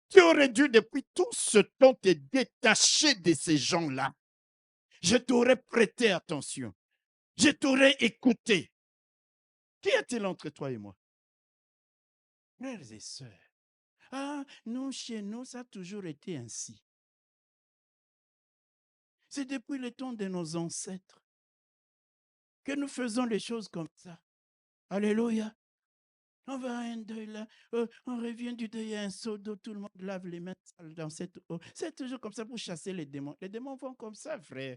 Tu aurais dû depuis tout ce temps te détacher de ces gens-là. Je t'aurais prêté attention. Je t'aurais écouté. Qu'y a-t-il entre toi et moi? Frères et sœurs, nous, chez nous, ça a toujours été ainsi. C'est depuis le temps de nos ancêtres que nous faisons les choses comme ça. Alléluia. On va à un deuil là, on revient du deuil à un seau d'eau, tout le monde lave les mains dans cette eau. C'est toujours comme ça pour chasser les démons. Les démons vont comme ça, frère.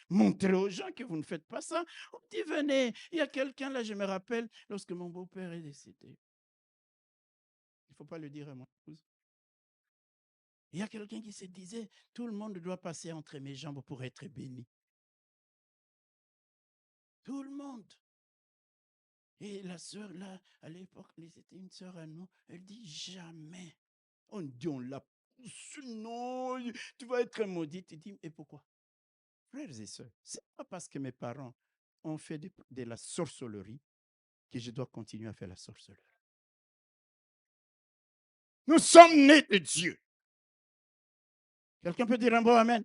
Montrez aux gens que vous ne faites pas ça. On dit, venez, il y a quelqu'un là, je me rappelle, lorsque mon beau-père est décédé. Il ne faut pas le dire à mon épouse. Il y a quelqu'un qui se disait, tout le monde doit passer entre mes jambes pour être béni. Tout le monde. Et la sœur, là, à l'époque, c'était une sœur à nous, elle dit jamais. On dit, on l'a poussé, non, tu vas être maudite. Tu dis, et pourquoi? Frères et sœurs, ce n'est pas parce que mes parents ont fait de la sorcellerie que je dois continuer à faire la sorcellerie. Nous sommes nés de Dieu. Quelqu'un peut dire un bon amen?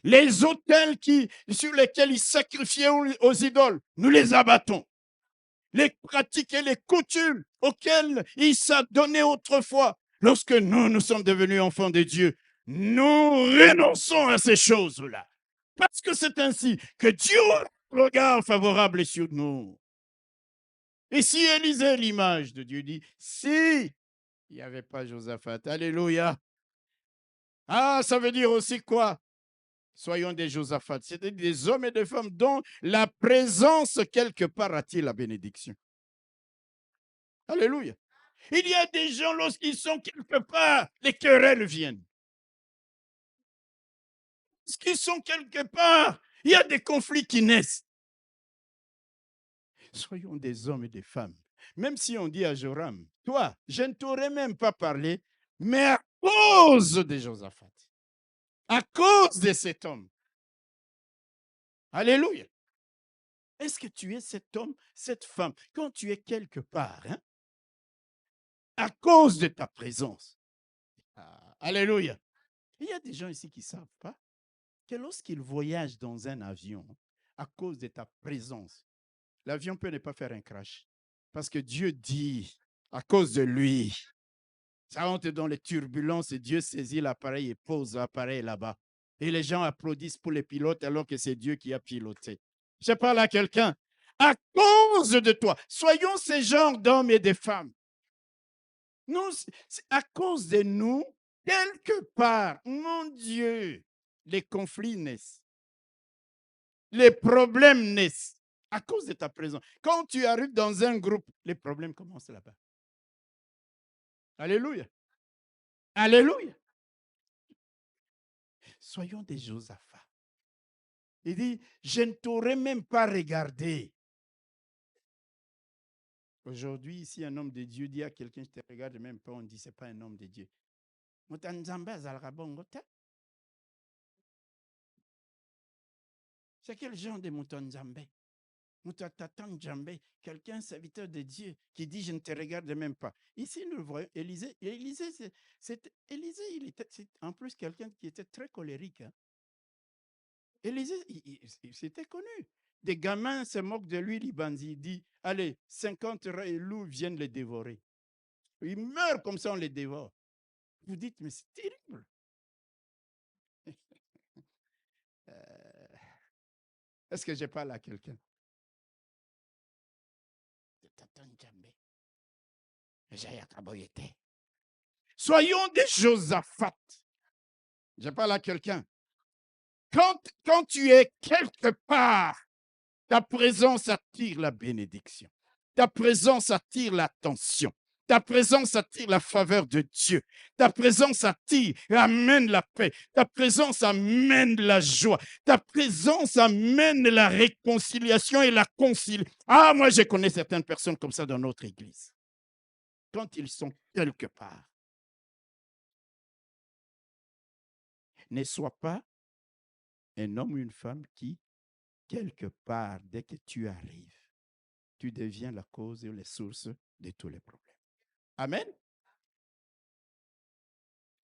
Les autels sur lesquels ils sacrifiaient aux idoles, nous les abattons. Les pratiques et les coutumes auxquelles ils s'adonnaient autrefois, lorsque nous sommes devenus enfants de Dieu, nous renonçons à ces choses-là. Parce que c'est ainsi que Dieu regarde favorable sur nous. Et si Élisée, l'image de Dieu, dit, si il n'y avait pas Josaphat, alléluia. Ça veut dire aussi quoi? Soyons des Josaphats, c'est-à-dire des hommes et des femmes dont la présence quelque part attire la bénédiction. Alléluia. Il y a des gens, lorsqu'ils sont quelque part, les querelles viennent. Lorsqu'ils sont quelque part, il y a des conflits qui naissent. Soyons des hommes et des femmes. Même si on dit à Joram, toi, je ne t'aurais même pas parlé, mais à cause de Josaphat, à cause de cet homme. Alléluia. Est-ce que tu es cet homme, cette femme, quand tu es quelque part, à cause de ta présence? Alléluia. Il y a des gens ici qui ne savent pas que lorsqu'ils voyagent dans un avion, à cause de ta présence, l'avion peut ne pas faire un crash. Parce que Dieu dit, à cause de lui, ça entre dans les turbulences et Dieu saisit l'appareil et pose l'appareil là-bas. Et les gens applaudissent pour les pilotes alors que c'est Dieu qui a piloté. Je parle à quelqu'un. À cause de toi, soyons ces genres d'hommes et de femmes. Non, c'est à cause de nous, quelque part, mon Dieu, les conflits naissent. Les problèmes naissent à cause de ta présence. Quand tu arrives dans un groupe, les problèmes commencent là-bas. Alléluia. Alléluia. Soyons des Josaphat. Il dit, je ne t'aurais même pas regardé. Aujourd'hui, si un homme de Dieu dit à quelqu'un, je ne te regarde même pas, on dit, ce n'est pas un homme de Dieu. C'est quel genre de Mutanzambé? Quelqu'un, serviteur de Dieu, qui dit, je ne te regarde même pas. Ici, nous voyons Élisée. Élisée, il était en plus quelqu'un qui était très colérique. Élisée, c'était connu. Des gamins se moquent de lui, il bandit. Il dit, allez, 50 loups viennent les dévorer. Ils meurent comme ça, on les dévore. Vous dites, mais c'est terrible. Est-ce que je parle à quelqu'un? Soyons des Josaphat. Je parle à quelqu'un. Quand tu es quelque part, ta présence attire la bénédiction. Ta présence attire l'attention. Ta présence attire la faveur de Dieu. Ta présence attire, amène la paix. Ta présence amène la joie. Ta présence amène la réconciliation et la conciliation. Ah, moi, je connais certaines personnes comme ça dans notre église. Quand ils sont quelque part, ne sois pas un homme ou une femme qui, quelque part, dès que tu arrives, tu deviens la cause et la source de tous les problèmes. Amen.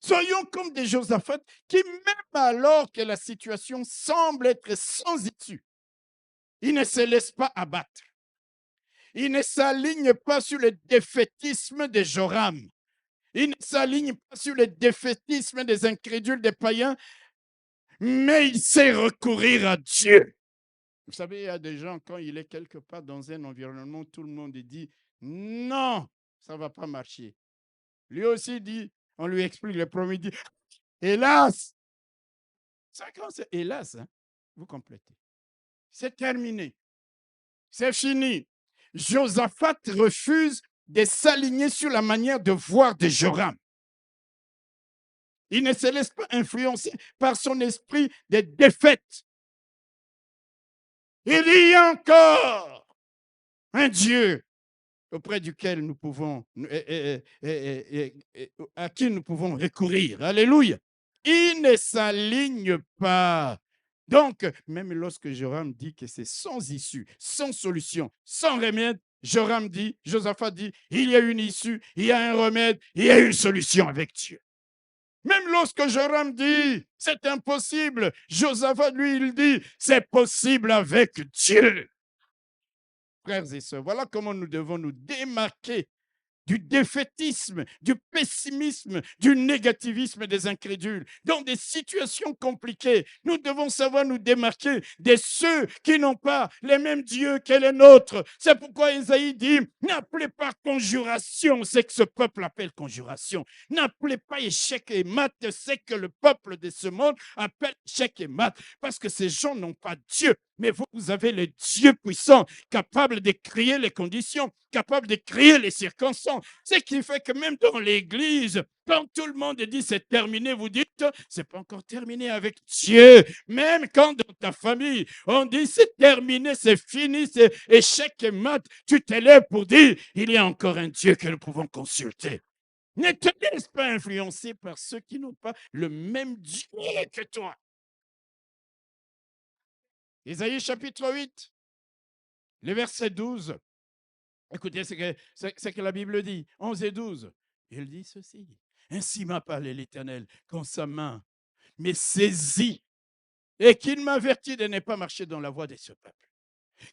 Soyons comme des Josaphat qui, même alors que la situation semble être sans issue, ils ne se laissent pas abattre. Ils ne s'alignent pas sur le défaitisme de Joram. Ils ne s'alignent pas sur le défaitisme des incrédules, des païens, mais ils savent recourir à Dieu. Vous savez, il y a des gens, quand il est quelque part dans un environnement, tout le monde dit non, ça ne va pas marcher. Lui aussi dit, on lui explique le premier, dit hélas. C'est hélas, hein, vous complétez. C'est terminé. C'est fini. Josaphat refuse de s'aligner sur la manière de voir de Joram. Il ne se laisse pas influencer par son esprit de défaite. Il y a encore un Dieu auprès duquel nous pouvons, à qui nous pouvons recourir. Alléluia. Il ne s'aligne pas. Donc, même lorsque Joram dit que c'est sans issue, sans solution, sans remède, Josaphat dit, il y a une issue, il y a un remède, il y a une solution avec Dieu. Même lorsque Joram dit, c'est impossible, Josaphat, lui, il dit, c'est possible avec Dieu. Frères et sœurs, voilà comment nous devons nous démarquer du défaitisme, du pessimisme, du négativisme des incrédules. Dans des situations compliquées, nous devons savoir nous démarquer de ceux qui n'ont pas les mêmes dieux que les nôtres. C'est pourquoi Isaïe dit, n'appelez pas conjuration ce que ce peuple appelle conjuration. N'appelez pas échec et mat ce que le peuple de ce monde appelle échec et mat. Parce que ces gens n'ont pas Dieu. Mais vous avez le Dieu puissant, capable de créer les conditions, capable de créer les circonstances. Ce qui fait que même dans l'église, quand tout le monde dit c'est terminé, vous dites c'est pas encore terminé avec Dieu. Même quand dans ta famille, on dit c'est terminé, c'est fini, c'est échec et mat, tu t'élèves pour dire il y a encore un Dieu que nous pouvons consulter. Ne te laisse pas influencer par ceux qui n'ont pas le même Dieu que toi. Isaïe chapitre 8, le verset 12. Écoutez ce que la Bible dit, 11 et 12. Il dit ceci. Ainsi m'a parlé l'Éternel, quand sa main m'est saisie et qu'il m'avertit de ne pas marcher dans la voie de ce peuple.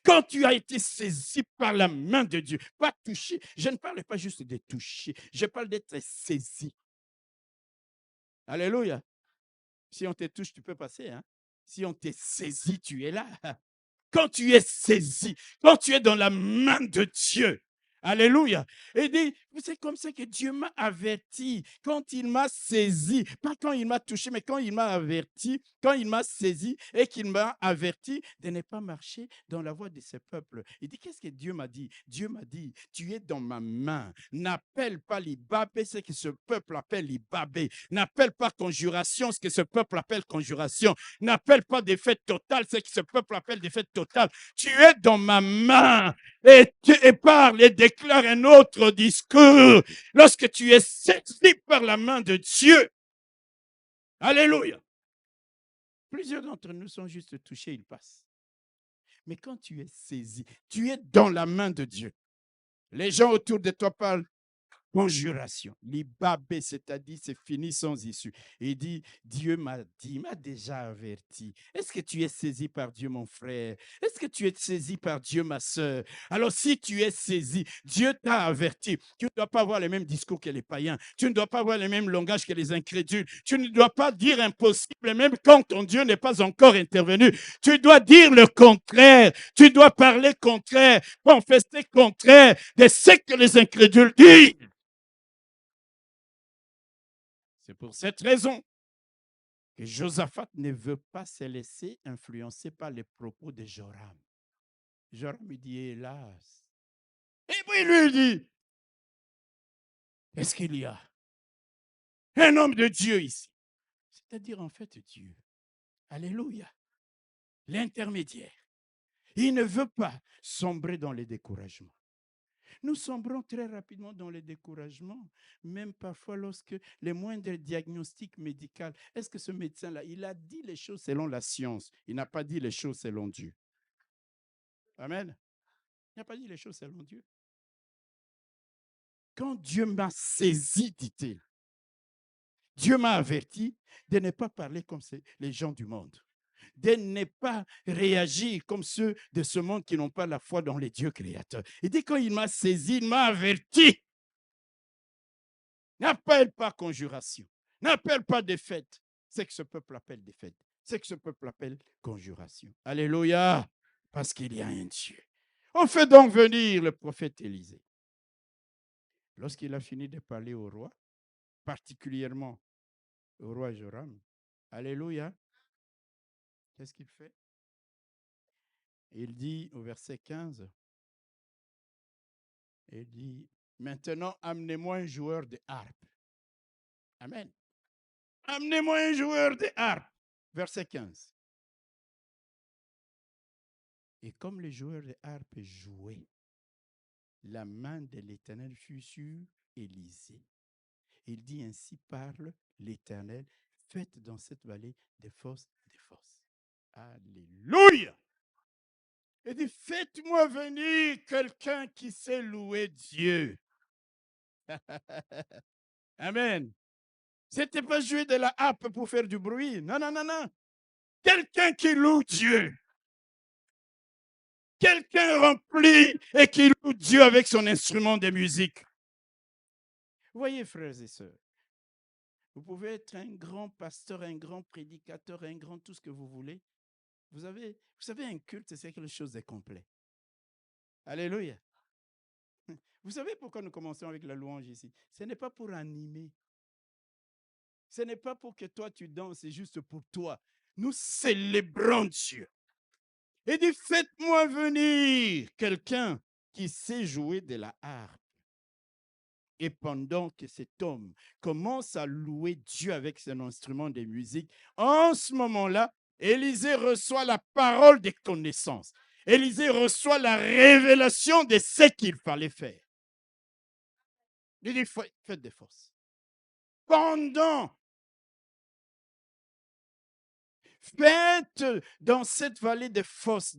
Quand tu as été saisi par la main de Dieu, pas touché, je ne parle pas juste de toucher, je parle d'être saisi. Alléluia. Si on te touche, tu peux passer. Hein? Si on te saisit, tu es là. Quand tu es saisi, quand tu es dans la main de Dieu, alléluia. Et dit, c'est comme ça que Dieu m'a averti, quand il m'a saisi, pas quand il m'a touché, mais quand il m'a averti, quand il m'a saisi et qu'il m'a averti de ne pas marcher dans la voie de ce peuple. Il dit, qu'est-ce que Dieu m'a dit? Dieu m'a dit, tu es dans ma main. N'appelle pas l'Ibabé ce que ce peuple appelle l'Ibabé. N'appelle pas conjuration ce que ce peuple appelle conjuration. N'appelle pas défaite totale ce que ce peuple appelle défaite totale. Tu es dans ma main et parle et déclare un autre discours. Lorsque tu es saisi par la main de Dieu. Alléluia. Plusieurs d'entre nous sont juste touchés, ils passent. Mais quand tu es saisi, tu es dans la main de Dieu. Les gens autour de toi parlent. conjuration. L'ibabé, c'est-à-dire c'est fini sans issue. Il dit, Dieu m'a dit, il m'a déjà averti. Est-ce que tu es saisi par Dieu, mon frère? Est-ce que tu es saisi par Dieu, ma soeur? Alors si tu es saisi, Dieu t'a averti. Tu ne dois pas avoir le même discours que les païens. Tu ne dois pas avoir le même langage que les incrédules. Tu ne dois pas dire impossible, même quand ton Dieu n'est pas encore intervenu. Tu dois dire le contraire. Tu dois parler contraire, confesser contraire de ce que les incrédules disent. C'est pour cette raison que Josaphat ne veut pas se laisser influencer par les propos de Joram. Joram lui dit, hélas. Et puis lui dit, est-ce qu'il y a un homme de Dieu ici? C'est-à-dire en fait Dieu. Alléluia. L'intermédiaire. Il ne veut pas sombrer dans le découragement. Nous sombrons très rapidement dans le découragement, même parfois lorsque les moindres diagnostics médicaux, est-ce que ce médecin-là, il a dit les choses selon la science, il n'a pas dit les choses selon Dieu. Amen. Il n'a pas dit les choses selon Dieu. Quand Dieu m'a saisi, dit-il, Dieu m'a averti de ne pas parler comme les gens du monde, de ne pas réagir comme ceux de ce monde qui n'ont pas la foi dans les dieux créateurs. Il dit quand il m'a saisi, il m'a averti. N'appelle pas conjuration, n'appelle pas défaite. C'est que ce peuple appelle défaite, c'est que ce peuple appelle conjuration. Alléluia, parce qu'il y a un Dieu. On fait donc venir le prophète Élisée. Lorsqu'il a fini de parler au roi, particulièrement au roi Joram, alléluia, qu'est-ce qu'il fait? Il dit au verset 15, il dit, maintenant amenez-moi un joueur de harpe. Amen. Amenez-moi un joueur de harpe. Verset 15. Et comme les joueurs de harpe jouaient, la main de l'Éternel fut sur Élisée. Il dit, ainsi parle l'Éternel, faites dans cette vallée des fosses, des fosses. Alléluia! Il dit, faites-moi venir quelqu'un qui sait louer Dieu. Amen. C'était pas jouer de la harpe pour faire du bruit. Non, non, non, non. Quelqu'un qui loue Dieu. Quelqu'un rempli et qui loue Dieu avec son instrument de musique. Vous voyez, frères et sœurs, vous pouvez être un grand pasteur, un grand prédicateur, un grand tout ce que vous voulez. Vous savez, un culte, c'est quelque chose de complet. Alléluia. Vous savez pourquoi nous commençons avec la louange ici? Ce n'est pas pour animer. Ce n'est pas pour que toi tu danses, c'est juste pour toi. Nous célébrons Dieu. Il dit, faites-moi venir quelqu'un qui sait jouer de la harpe. Et pendant que cet homme commence à louer Dieu avec son instrument de musique, en ce moment-là, Élisée reçoit la parole des connaissances. Élisée reçoit la révélation de ce qu'il fallait faire. Il dit, faites des forces. Faites dans cette vallée des fosses,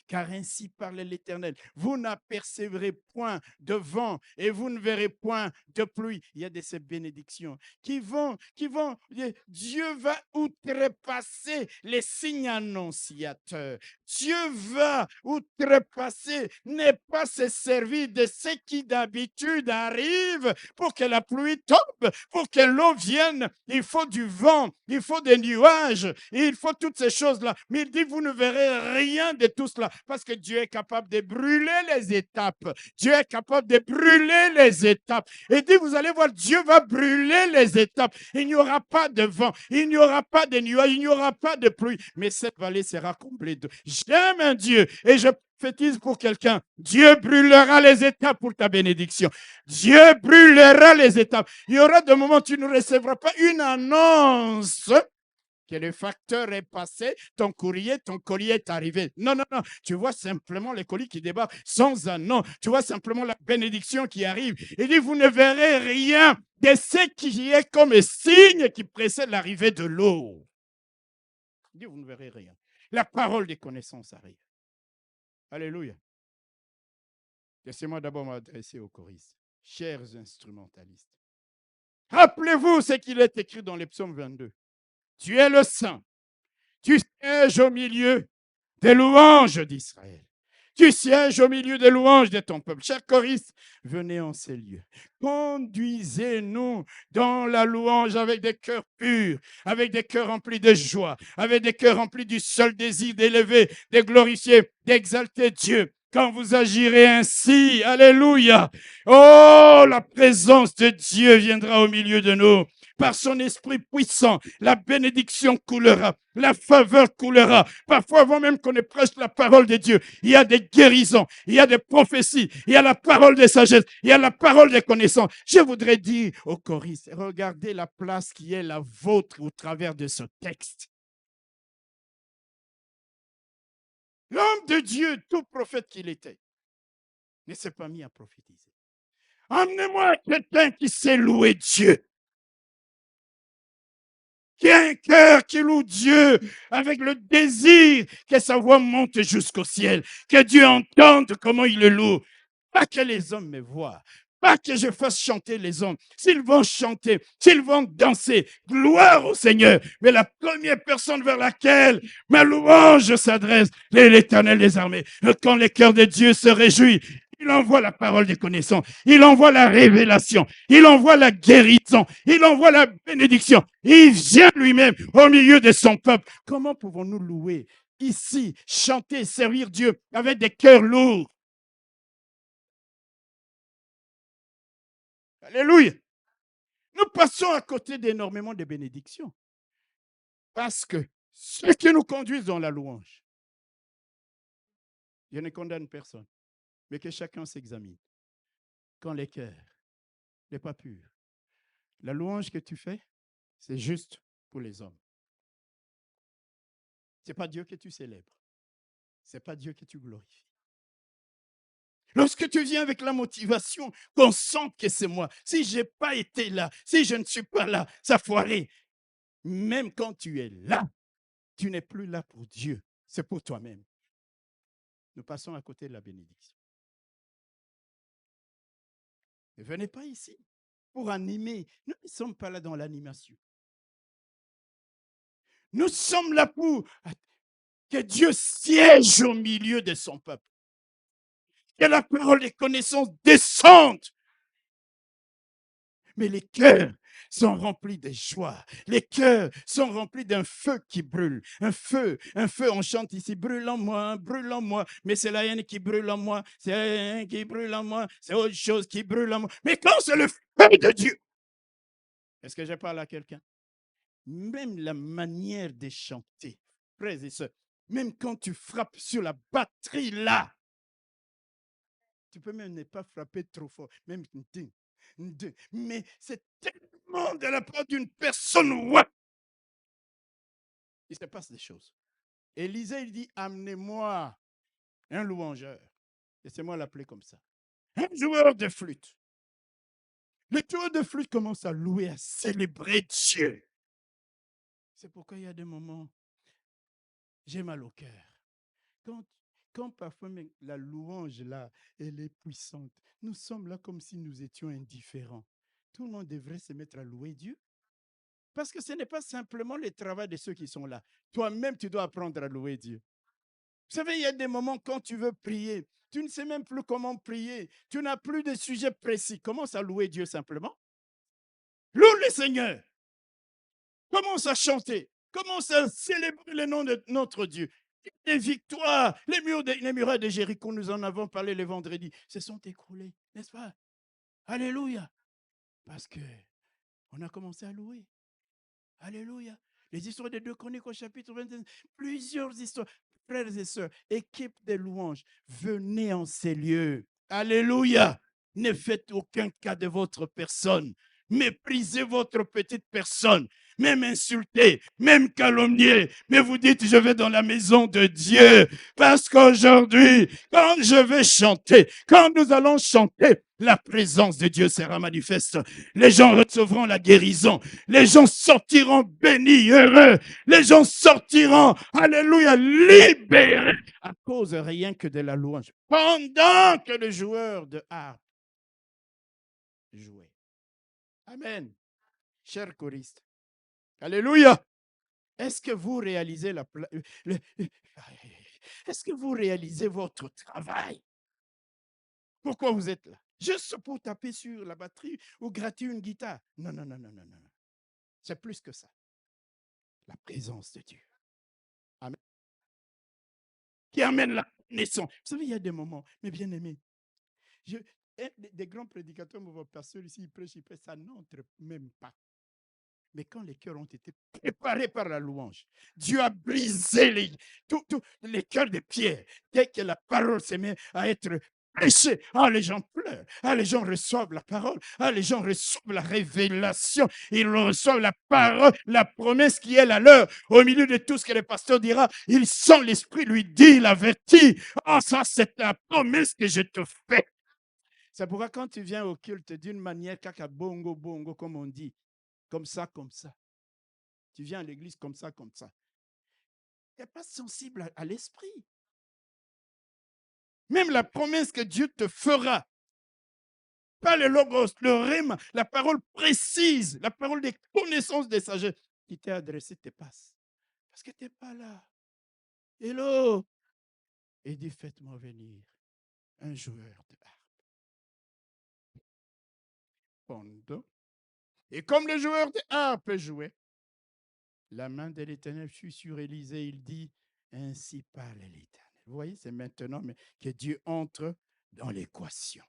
car ainsi parle l'Éternel. Vous n'apercevrez point de vent et vous ne verrez point de pluie. Il y a de ces bénédictions qui vont, Dieu va outrepasser les signes annonciateurs. Dieu va outrepasser, ne pas se servir de ce qui d'habitude arrive pour que la pluie tombe, pour que l'eau vienne. Il faut du vent, il faut des nuages, il faut toutes ces choses-là. Mais il dit, vous ne verrez rien de tout cela parce que Dieu est capable de brûler les étapes. Dieu est capable de brûler les étapes. Il dit, vous allez voir, Dieu va brûler les étapes. Il n'y aura pas de vent, il n'y aura pas de nuages, il n'y aura pas de pluie. Mais cette vallée sera comblée d'eau. J'aime un Dieu et je prophétise pour quelqu'un. Dieu brûlera les étapes pour ta bénédiction. Dieu brûlera les étapes. Il y aura des moments où tu ne recevras pas une annonce que le facteur est passé, ton courrier, ton colis est arrivé. Non, non, non. Tu vois simplement les colis qui débarquent sans un nom. Tu vois simplement la bénédiction qui arrive. Il dit, vous ne verrez rien de ce qui est comme un signe qui précède l'arrivée de l'eau. Il dit, vous ne verrez rien. La parole des connaissances arrive. Alléluia. Laissez-moi d'abord m'adresser aux choristes. chers instrumentalistes. Rappelez-vous ce qu'il est écrit dans les psaumes 22. Tu es le saint, tu sièges au milieu des louanges d'Israël. Tu sièges au milieu des louanges de ton peuple. Chers choristes, venez en ces lieux. Conduisez-nous dans la louange avec des cœurs purs, avec des cœurs remplis de joie, avec des cœurs remplis du seul désir d'élever, de glorifier, d'exalter Dieu. Quand vous agirez ainsi, alléluia, oh, la présence de Dieu viendra au milieu de nous. Par son esprit puissant, la bénédiction coulera, la faveur coulera. Parfois, avant même qu'on ne prêche la parole de Dieu, il y a des guérisons, il y a des prophéties, il y a la parole de sagesse, il y a la parole de connaissance. Je voudrais dire aux choristes, regardez la place qui est la vôtre au travers de ce texte. L'homme de Dieu, tout prophète qu'il était, ne s'est pas mis à prophétiser. Emmenez-moi quelqu'un qui sait louer Dieu, qui a un cœur qui loue Dieu avec le désir que sa voix monte jusqu'au ciel, que Dieu entende comment il le loue. Pas que les hommes me voient, pas que je fasse chanter les hommes. S'ils vont chanter, s'ils vont danser, gloire au Seigneur. Mais la première personne vers laquelle ma louange s'adresse, c'est l'Éternel des armées. Quand le cœur de Dieu se réjouit, il envoie la parole des connaissances, il envoie la révélation, il envoie la guérison, il envoie la bénédiction. Il vient lui-même au milieu de son peuple. Comment pouvons-nous louer ici, chanter, servir Dieu avec des cœurs lourds? Alléluia. Nous passons à côté d'énormément de bénédictions. Parce que ceux qui nous conduisent dans la louange, je ne condamne personne, mais que chacun s'examine. Quand le cœur n'est pas pur, la louange que tu fais, c'est juste pour les hommes. Ce n'est pas Dieu que tu célèbres. Ce n'est pas Dieu que tu glorifies. Lorsque tu viens avec la motivation qu'on sente que c'est moi, si je n'ai pas été là, si je ne suis pas là, ça foirait. Même quand tu es là, tu n'es plus là pour Dieu, c'est pour toi-même. Nous passons à côté de la bénédiction. Ne venez pas ici pour animer. Nous ne sommes pas là dans l'animation. Nous sommes là pour que Dieu siège au milieu de son peuple. Que la parole des connaissances descende. Mais les cœurs sont remplis de joie. Les cœurs sont remplis d'un feu qui brûle. Un feu, on chante ici, brûle en moi, brûle en moi. Mais c'est la haine qui brûle en moi, c'est la haine qui brûle en moi, c'est autre chose qui brûle en moi. Mais quand c'est le feu de Dieu, est-ce que je parle à quelqu'un? Même la manière de chanter, frères et sœurs, même quand tu frappes sur la batterie là, tu peux même ne pas frapper trop fort, même mais c'est tellement de la part d'une personne, ouais, il se passe des choses. Élisée, il dit, amenez-moi un louangeur. Laissez-moi l'appeler comme ça. Un joueur de flûte. Le joueur de flûte commence à louer, à célébrer Dieu. C'est pourquoi il y a des moments, j'ai mal au cœur. Quand parfois la louange là, elle est puissante, nous sommes là comme si nous étions indifférents. Tout le monde devrait se mettre à louer Dieu. Parce que ce n'est pas simplement le travail de ceux qui sont là. Toi-même, tu dois apprendre à louer Dieu. Vous savez, il y a des moments quand tu veux prier, tu ne sais même plus comment prier. Tu n'as plus de sujet précis. Commence à louer Dieu simplement. Loue le Seigneur. Commence à chanter. Commence à célébrer le nom de notre Dieu. Des victoires. Les murailles de Jéricho, nous en avons parlé le vendredi, se sont écroulés, n'est-ce pas? Alléluia. Parce qu'on a commencé à louer. Alléluia. Les histoires des 2 Chroniques au chapitre 21, plusieurs histoires. Frères et sœurs, équipe de louanges, venez en ces lieux. Alléluia. Ne faites aucun cas de votre personne. Méprisez votre petite personne. Même insulté, même calomnié. Mais vous dites, je vais dans la maison de Dieu. Parce qu'aujourd'hui, quand je vais chanter, quand nous allons chanter, la présence de Dieu sera manifeste. Les gens recevront la guérison. Les gens sortiront bénis, heureux. Les gens sortiront, alléluia, libérés à cause rien que de la louange. Pendant que le joueur de harpe jouer. Amen. Chers choristes. Alléluia. Est-ce que vous réalisez est-ce que vous réalisez votre travail? Pourquoi vous êtes là? Juste pour taper sur la batterie ou gratter une guitare? Non, non, non, non, non, non. C'est plus que ça. La présence de Dieu. Amen. Qui amène la connaissance. Vous savez, il y a des moments, mes bien-aimés, des grands prédicateurs, mon pasteur ici, il prêche, ça n'entre même pas. Mais quand les cœurs ont été préparés par la louange, Dieu a brisé les cœurs de pierre. Dès que la parole s'est mise à être prêchée, les gens pleurent, les gens reçoivent la parole, les gens reçoivent la révélation, ils reçoivent la parole, la promesse qui est la leur. Au milieu de tout ce que le pasteur dira, ils sentent l'esprit lui dit, il avertit. Ça c'est la promesse que je te fais. C'est pourquoi quand tu viens au culte d'une manière, caca bongo bongo, comme on dit, comme ça, comme ça. Tu viens à l'église comme ça, comme ça. Tu n'es pas sensible à l'esprit. Même la promesse que Dieu te fera, pas le logos, le rhéma, la parole précise, la parole des connaissances des sagesse qui t'est adressée te passe. Parce que tu n'es pas là. Hello. Et dit, faites-moi venir un joueur de harpe. Pendant. Et comme le joueur de harpe jouait, la main de l'Éternel fut sur Élisée. Il dit, ainsi parle l'Éternel. Vous voyez, c'est maintenant que Dieu entre dans l'équation.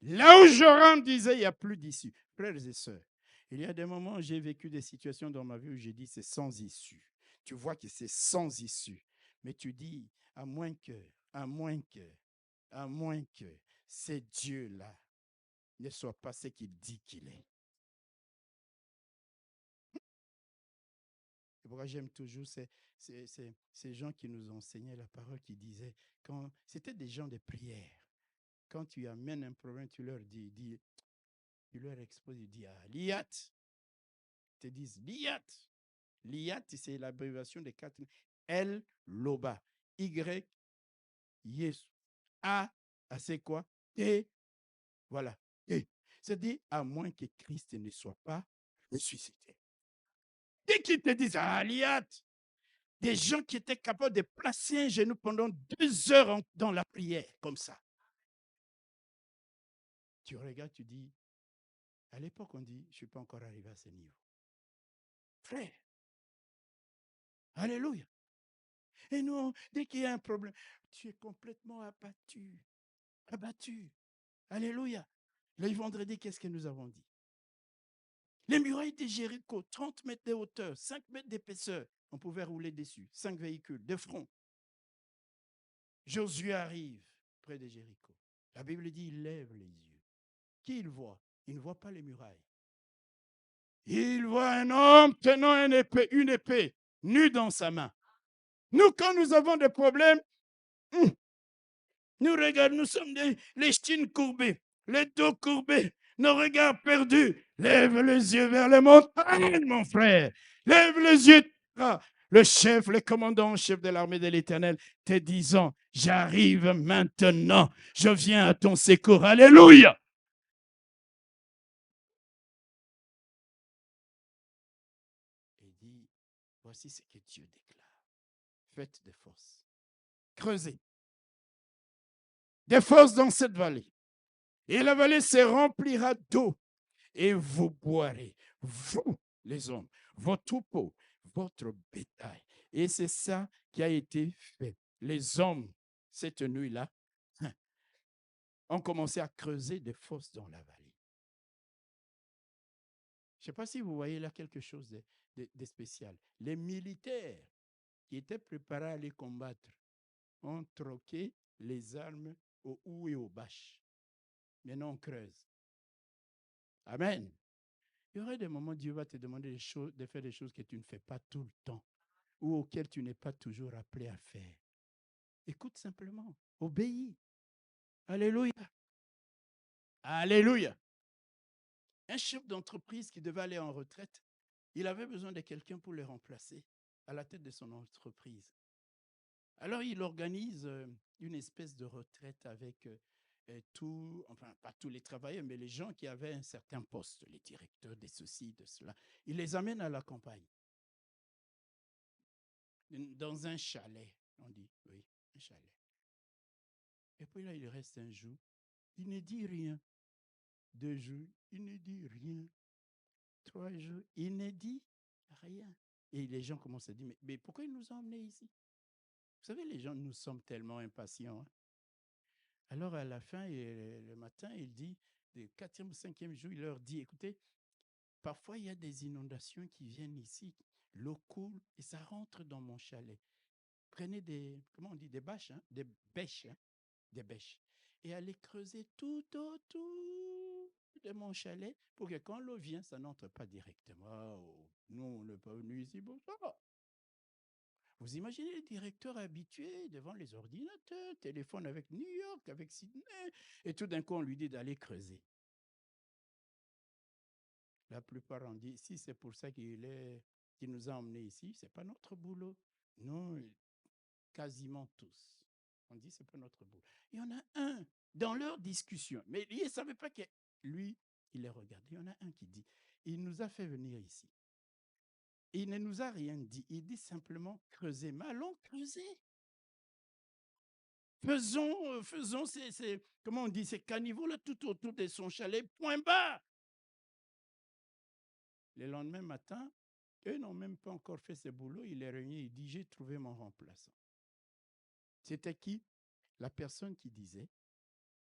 Là où Joram disait, il n'y a plus d'issue. Frères et sœurs, il y a des moments où j'ai vécu des situations dans ma vie où j'ai dit, c'est sans issue. Tu vois que c'est sans issue. Mais tu dis, à moins que ces Dieu-là ne soit pas ce qu'il dit qu'il est. C'est pourquoi j'aime toujours ces gens qui nous enseignaient la parole, qui disaient, quand c'était des gens de prière, quand tu amènes un problème, tu leur dis, tu leur exposes, tu dis, liat, ils te disent liat. Liat, c'est l'abréviation des 4. L, loba. Y, yes. A, c'est quoi? T, voilà. T. C'est-à-dire, à moins que Christ ne soit pas ressuscité. Dès qu'ils te disent, liat, des gens qui étaient capables de placer un genou pendant 2 heures dans la prière, comme ça. Tu regardes, tu dis, à l'époque, on dit, je ne suis pas encore arrivé à ce niveau. Frère, alléluia. Et non, dès qu'il y a un problème, tu es complètement abattu. Abattu. Alléluia. Le vendredi, qu'est-ce que nous avons dit? Les murailles de Jéricho, 30 mètres de hauteur, 5 mètres d'épaisseur. On pouvait rouler dessus. 5 véhicules de front. Josué arrive près de Jéricho. La Bible dit, il lève les yeux. Qui il voit? Il ne voit pas les murailles. Il voit un homme tenant une épée, nue dans sa main. Nous, quand nous avons des problèmes, nous regardons, nous sommes les chines courbées, les dos courbés, nos regards perdus. Lève les yeux vers les montagnes, mon frère. Lève les yeux. Le chef, le commandant en chef de l'armée de l'Éternel, te disant, j'arrive maintenant, je viens à ton secours. Alléluia. Il dit, voici ce que Dieu déclare. Faites des fosses. Creusez des fosses dans cette vallée. Et la vallée se remplira d'eau. Et vous boirez, vous, les hommes, vos troupeaux, votre bétail. Et c'est ça qui a été fait. Les hommes, cette nuit-là, ont commencé à creuser des fosses dans la vallée. Je ne sais pas si vous voyez là quelque chose de spécial. Les militaires qui étaient préparés à aller combattre ont troqué les armes aux houes et aux bâches. Maintenant, on creuse. Amen. Il y aurait des moments où Dieu va te demander de faire des choses que tu ne fais pas tout le temps ou auxquelles tu n'es pas toujours appelé à faire. Écoute simplement. Obéis. Alléluia. Alléluia. Un chef d'entreprise qui devait aller en retraite, il avait besoin de quelqu'un pour le remplacer à la tête de son entreprise. Alors, il organise une espèce de retraite avec tout, enfin pas tous les travailleurs, mais les gens qui avaient un certain poste, les directeurs de ceci, de cela, il les amène à la campagne, dans un chalet, on dit, oui, un chalet. Et puis là, il reste un jour, il ne dit rien. 2 jours, il ne dit rien. 3 jours, il ne dit rien. Et les gens commencent à dire, mais pourquoi il nous a emmenés ici? Vous savez, les gens, nous sommes tellement impatients. Hein? Alors, à la fin, le matin, il dit, le 4e ou 5e jour, il leur dit, écoutez, parfois, il y a des inondations qui viennent ici, l'eau coule et ça rentre dans mon chalet. Prenez comment on dit, des bâches, hein, des bêches, hein, des bêches, et allez creuser tout autour de mon chalet pour que quand l'eau vient, ça n'entre pas directement. Oh, nous, on n'est pas venu ici pour ça. Vous imaginez les directeurs habitués devant les ordinateurs, téléphone avec New York, avec Sydney, et tout d'un coup, on lui dit d'aller creuser. La plupart ont dit, si c'est pour ça qu'il nous a emmenés ici, ce n'est pas notre boulot. Non, quasiment tous. On dit, ce n'est pas notre boulot. Il y en a un dans leur discussion, mais il ne savait pas que lui, il les regarde. Il y en a un qui dit, il nous a fait venir ici. Il ne nous a rien dit. Il dit simplement creuser. Mais allons creuser. Faisons comment on dit, ces caniveaux-là tout autour de son chalet, point bas. Le lendemain matin, eux n'ont même pas encore fait ce boulot. Il est réuni, il dit, j'ai trouvé mon remplaçant. C'était qui? La personne qui disait,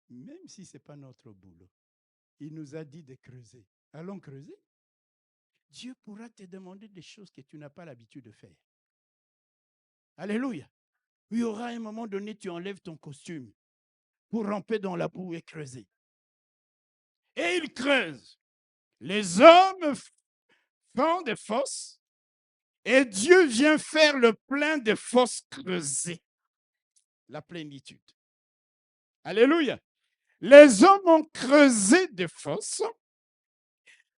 même si ce n'est pas notre boulot, il nous a dit de creuser. Allons creuser. Dieu pourra te demander des choses que tu n'as pas l'habitude de faire. Alléluia. Il y aura un moment donné, tu enlèves ton costume pour ramper dans la boue et creuser. Et il creuse. Les hommes font des fosses et Dieu vient faire le plein de fosses creusées. La plénitude. Alléluia. Les hommes ont creusé des fosses,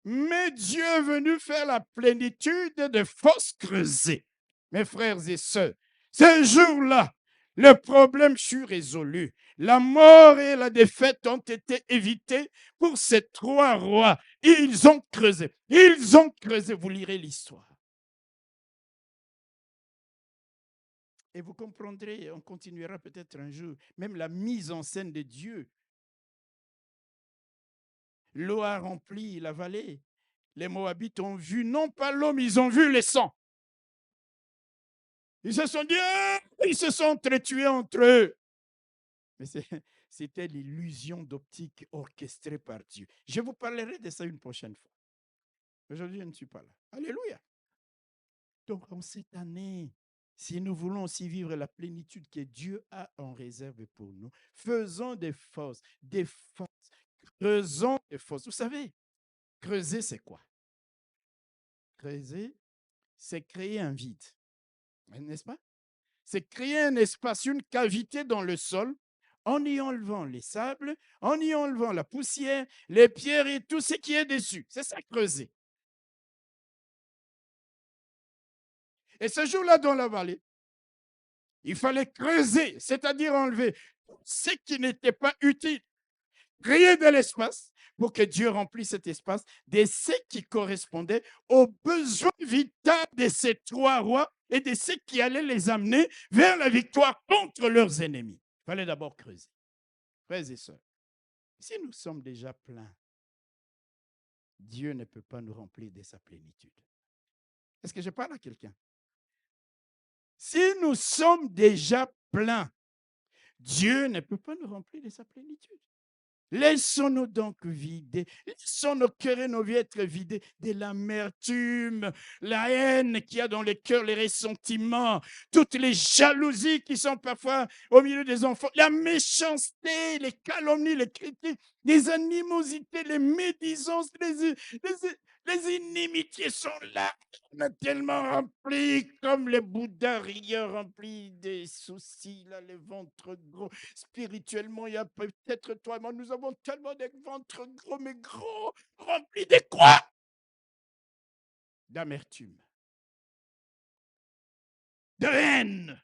mais Dieu est venu faire la plénitude de fosses creusées. Mes frères et sœurs, ce jour-là, le problème fut résolu. La mort et la défaite ont été évitées pour ces 3 rois. Ils ont creusé. Ils ont creusé. Vous lirez l'histoire. Et vous comprendrez, on continuera peut-être un jour, même la mise en scène de Dieu. L'eau a rempli la vallée. Les Moabites ont vu, non pas l'eau, mais ils ont vu les sangs. Ils se sont dit, ils se sont entretués entre eux. Mais c'était l'illusion d'optique orchestrée par Dieu. Je vous parlerai de ça une prochaine fois. Aujourd'hui, je ne suis pas là. Alléluia. Donc, en cette année, si nous voulons aussi vivre la plénitude que Dieu a en réserve pour nous, faisons des fosses, creusons des fosses. Vous savez, creuser, c'est quoi? Creuser, c'est créer un vide. N'est-ce pas? C'est créer un espace, une cavité dans le sol, en y enlevant les sables, en y enlevant la poussière, les pierres et tout ce qui est dessus. C'est ça, creuser. Et ce jour-là, dans la vallée, il fallait creuser, c'est-à-dire enlever ce qui n'était pas utile, créer de l'espace pour que Dieu remplisse cet espace de ce qui correspondait aux besoins vitaux de ces 3 rois et de ce qui allait les amener vers la victoire contre leurs ennemis. Il fallait d'abord creuser. Frères et sœurs, si nous sommes déjà pleins, Dieu ne peut pas nous remplir de sa plénitude. Est-ce que je parle à quelqu'un? Si nous sommes déjà pleins, Dieu ne peut pas nous remplir de sa plénitude. Laissons-nous donc vider, laissons nos cœurs et nos vies être vidés de l'amertume, la haine qu'il y a dans les cœurs, les ressentiments, toutes les jalousies qui sont parfois au milieu des enfants, la méchanceté, les calomnies, les critiques, les animosités, les médisances, les inimitiés sont là. On est tellement remplis comme les bouddhas rieurs remplis des soucis, là, les ventres gros. Spirituellement, il y a peut-être toi et moi, nous avons tellement des ventres gros, mais gros, remplis de quoi? D'amertume, de haine,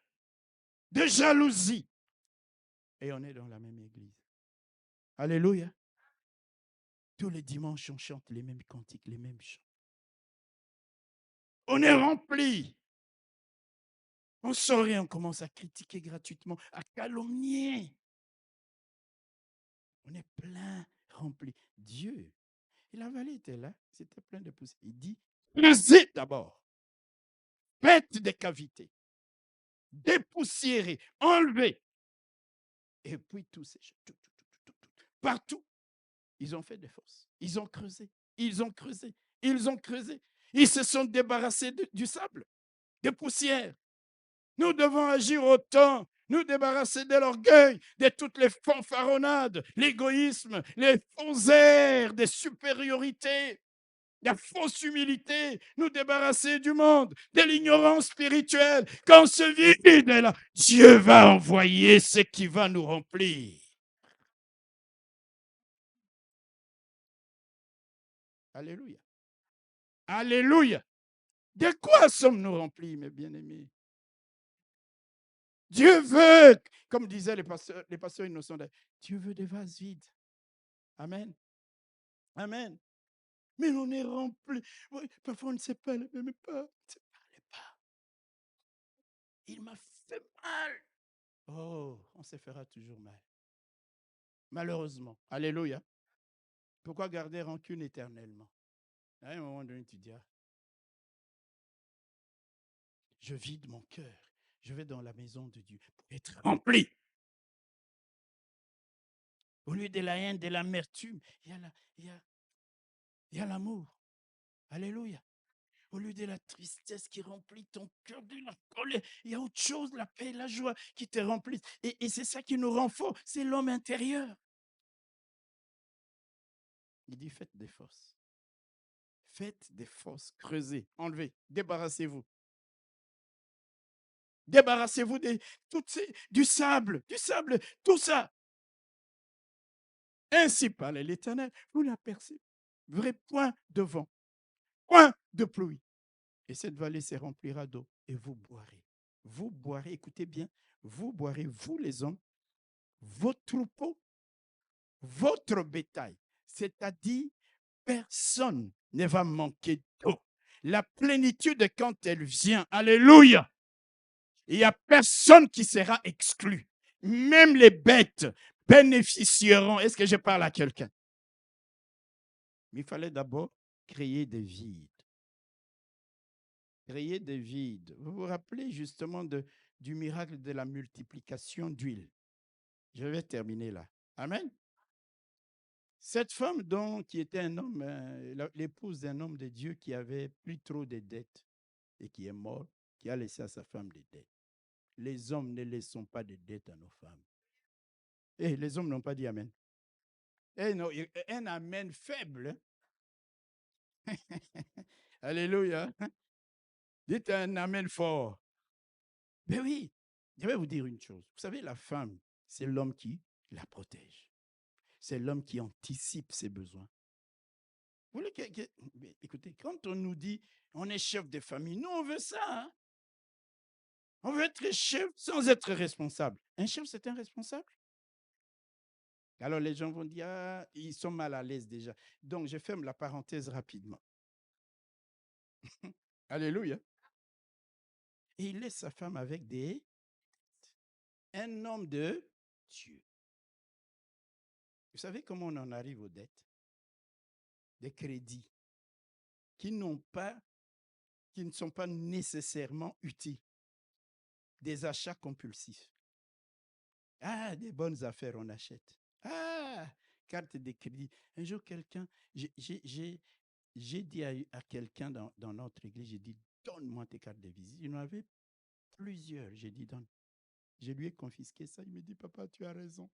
de jalousie. Et on est dans la même église. Alléluia. Tous les dimanches, on chante les mêmes cantiques, les mêmes chants. On est rempli. On sort et on commence à critiquer gratuitement, à calomnier. On est plein, rempli. Dieu, et la vallée était là, c'était plein de poussière. Il dit, creusez d'abord, faites des cavités, dépoussiérez, enlevez. Et puis tout ces partout, ils ont fait des fosses. Ils ont creusé, ils ont creusé, ils ont creusé. Ils se sont débarrassés du sable, des poussières. Nous devons agir autant, nous débarrasser de l'orgueil, de toutes les fanfaronnades, l'égoïsme, les faux airs de supériorité, la fausse humilité, nous débarrasser du monde, de l'ignorance spirituelle. Quand ce vide est là, Dieu va envoyer ce qui va nous remplir. Alléluia. Alléluia. De quoi sommes-nous remplis, mes bien-aimés? Dieu veut, comme disaient les pasteurs innocents, Dieu veut des vases vides. Amen. Amen. Mais on est rempli. Oui, parfois on ne sait pas, même pas. On ne sait pas. Il m'a fait mal. Oh, on se fera toujours mal. Malheureusement. Alléluia. Pourquoi garder rancune éternellement? À un moment donné, tu dis, je vide mon cœur. Je vais dans la maison de Dieu pour être rempli. Au lieu de la haine, de l'amertume, il y a l'amour. Alléluia. Au lieu de la tristesse qui remplit ton cœur, de la colère, il y a autre chose, la paix, la joie qui te remplissent. Et c'est ça qui nous rend forts, c'est l'homme intérieur. Il dit, faites des fosses. Faites des fosses, creusez, enlevez, débarrassez-vous. Débarrassez-vous du sable, tout ça. Ainsi parle l'Éternel, vous l'apercevez. Vrai point de vent, point de pluie. Et cette vallée se remplira d'eau et vous boirez. Vous boirez, écoutez bien, vous boirez, vous les hommes, vos troupeaux, votre bétail. C'est-à-dire, personne ne va manquer d'eau. La plénitude, quand elle vient, alléluia, il n'y a personne qui sera exclu. Même les bêtes bénéficieront. Est-ce que je parle à quelqu'un? Mais il fallait d'abord créer des vides. Créer des vides. Vous vous rappelez justement du miracle de la multiplication d'huile. Je vais terminer là. Amen. Cette femme, donc, qui était un homme, l'épouse d'un homme de Dieu qui avait plus trop de dettes et qui est mort, qui a laissé à sa femme des dettes. Les hommes ne laissons pas de dettes à nos femmes. Et les hommes n'ont pas dit Amen. Et non, un Amen faible. Alléluia. Dites un Amen fort. Mais oui, je vais vous dire une chose. Vous savez, la femme, c'est l'homme qui la protège. C'est l'homme qui anticipe ses besoins. Vous voulez écoutez, quand on nous dit on est chef de famille, nous on veut ça. Hein? On veut être chef sans être responsable. Un chef, c'est un responsable. Alors les gens vont dire, ah, ils sont mal à l'aise déjà. Donc je ferme la parenthèse rapidement. Alléluia. Et il laisse sa femme avec un homme de Dieu. Vous savez comment on en arrive aux dettes? Des crédits qui ne sont pas nécessairement utiles. Des achats compulsifs. Ah, des bonnes affaires, on achète. Ah, carte de crédit. Un jour, quelqu'un, j'ai dit à quelqu'un dans notre église, j'ai dit, donne-moi tes cartes de visite. Il en avait plusieurs. J'ai dit, donne. Je lui ai confisqué ça. Il me dit, papa, tu as raison.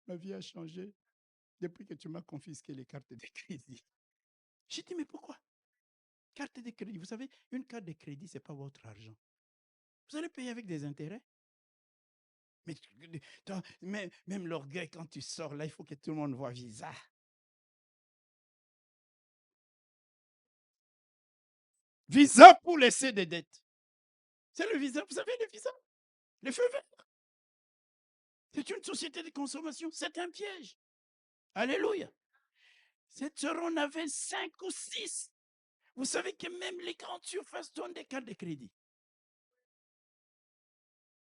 Ma vie a changé depuis que tu m'as confisqué les cartes de crédit. J'ai dit, mais pourquoi? Carte de crédit. Vous savez, une carte de crédit, ce n'est pas votre argent. Vous allez payer avec des intérêts. Mais même l'orgueil, quand tu sors là, il faut que tout le monde voit Visa. Visa pour laisser des dettes. C'est le Visa. Vous savez, le Visa? Le feu vert. C'est une société de consommation. C'est un piège. Alléluia. Cette sœur, on avait 5 ou 6. Vous savez que même les grandes surfaces donnent des cartes de crédit.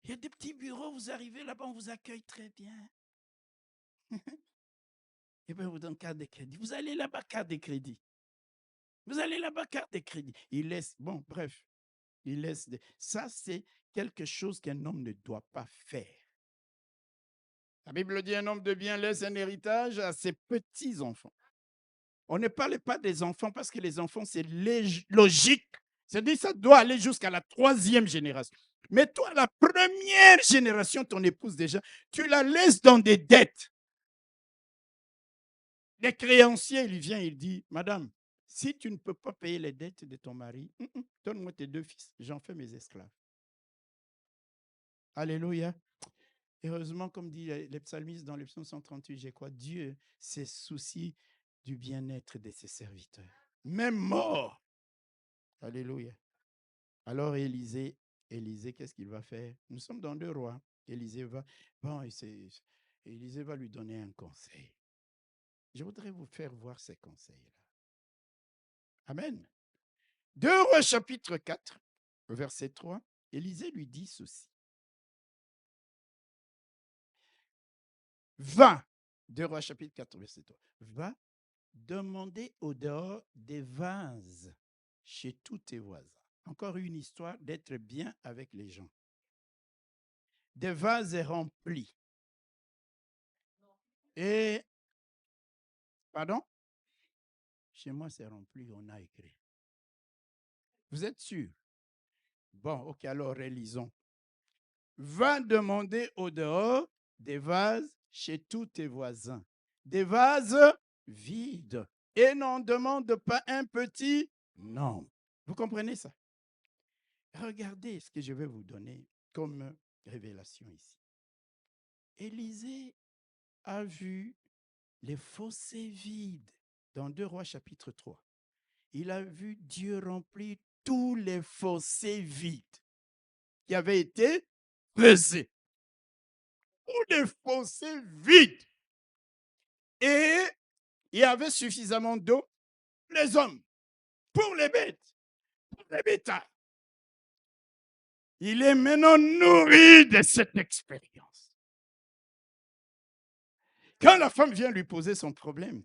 Il y a des petits bureaux, vous arrivez là-bas, on vous accueille très bien. Et bien, vous donne carte de crédit. Vous allez là-bas, carte de crédit. Vous allez là-bas, carte de crédit. Il laisse, bon, bref, il laisse. Ça, c'est quelque chose qu'un homme ne doit pas faire. La Bible dit un homme de bien laisse un héritage à ses petits-enfants. On ne parle pas des enfants parce que les enfants, c'est logique. C'est-à-dire ça doit aller jusqu'à la 3e génération. Mais toi, la première génération, ton épouse déjà, tu la laisses dans des dettes. Les créanciers, il vient, il dit, madame, si tu ne peux pas payer les dettes de ton mari, donne-moi tes 2 fils, j'en fais mes esclaves. Alléluia. Heureusement, comme dit les psalmistes dans le psaume 138, j'ai quoi? Dieu se soucie du bien-être de ses serviteurs. Même mort. Alléluia. Alors Élisée, qu'est-ce qu'il va faire? Nous sommes dans 2 Rois. Élisée va lui donner un conseil. Je voudrais vous faire voir ces conseils-là. Amen. 2 Rois chapitre 4, verset 3, Élisée lui dit ceci. Va, 2 Rois chapitre 4, verset 3, va demander au dehors des vases chez tous tes voisins. Encore une histoire d'être bien avec les gens. Des vases remplis. Et, pardon? Chez moi, c'est rempli, on a écrit. Vous êtes sûr? Bon, ok, alors relisons. Va demander au dehors des vases chez tous tes voisins. Des vases vides. Et n'en demande pas un petit nombre. Vous comprenez ça? Regardez ce que je vais vous donner comme révélation ici. Élisée a vu les fossés vides dans 2 Rois chapitre 3. Il a vu Dieu remplir tous les fossés vides qui avaient été creusés. Tous les fossés vides. Et il y avait suffisamment d'eau pour les hommes, pour les bêtes, pour les bétails. Il est maintenant nourri de cette expérience. Quand la femme vient lui poser son problème,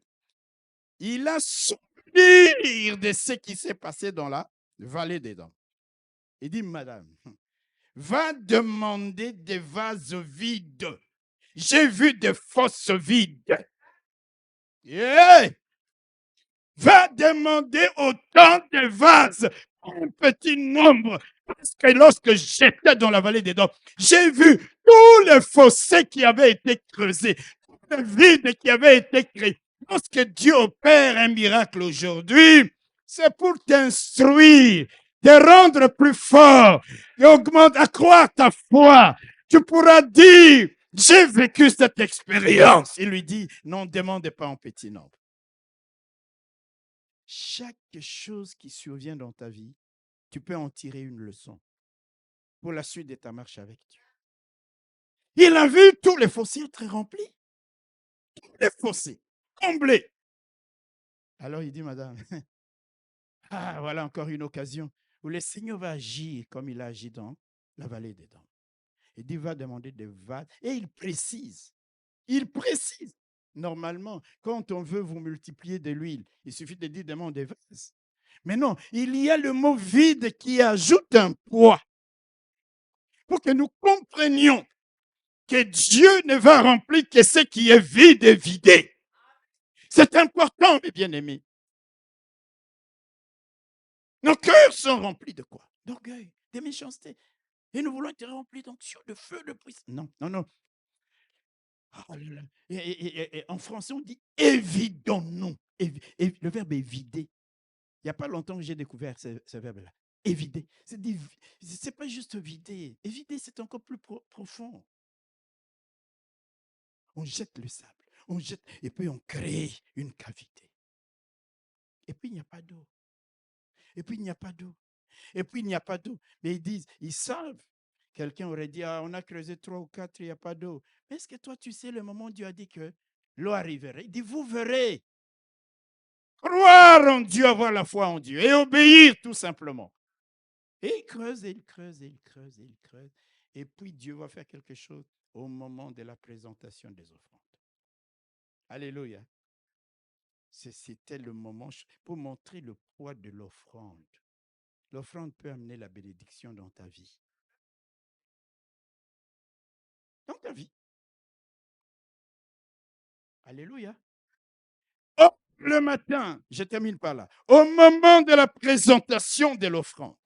il a souvenir de ce qui s'est passé dans la vallée des dents. Il dit, madame, va demander des vases vides. J'ai vu des fosses vides. Yeah! Va demander autant de vases, un petit nombre. Parce que lorsque j'étais dans la vallée des dents, j'ai vu tous les fossés qui avaient été creusés, tous les vides qui avaient été créés. Lorsque Dieu opère un miracle aujourd'hui, c'est pour t'instruire, te rendre plus fort, et accroître ta foi. Tu pourras dire, j'ai vécu cette expérience. Il lui dit, non, demande pas en petit nombre. Chaque chose qui survient dans ta vie, tu peux en tirer une leçon pour la suite de ta marche avec Dieu. Il a vu tous les fossés être remplis. Tous les fossés, comblés. Alors il dit, madame, ah, voilà encore une occasion où le Seigneur va agir comme il a agi dans la vallée des dents. Il dit, va demander des vases. Et il précise. Il précise. Normalement, quand on veut vous multiplier de l'huile, il suffit de dire demande des vases. Mais non, il y a le mot vide qui ajoute un poids pour que nous comprenions que Dieu ne va remplir que ce qui est vide et vidé. C'est important, mes bien-aimés. Nos cœurs sont remplis de quoi? D'orgueil, de méchanceté. Et nous voulons être remplis d'onction, de feu, de puissance. Non, non, non. Oh là là. Et en français, on dit évidons-nous. Le verbe est vider. Il n'y a pas longtemps que j'ai découvert ce verbe-là. Évider. C'est pas juste vider. Évider, c'est encore plus profond. On jette le sable. On jette, et puis on crée une cavité. Et puis il n'y a pas d'eau. Et puis il n'y a pas d'eau. Et puis il n'y a pas d'eau. Mais ils disent, ils savent. Quelqu'un aurait dit, ah, on a creusé 3 ou 4, il n'y a pas d'eau. Mais est-ce que toi, tu sais le moment où Dieu a dit que l'eau arriverait. Il dit, vous verrez. Croire en Dieu, avoir la foi en Dieu et obéir tout simplement. Et il creuse, et il creuse, et il creuse, et il creuse. Et puis Dieu va faire quelque chose au moment de la présentation des offrandes. Alléluia. C'était le moment pour montrer le poids de l'offrande. L'offrande peut amener la bénédiction dans ta vie. Dans ta vie. Alléluia. Oh, le matin, je termine par là. Au moment de la présentation de l'offrande,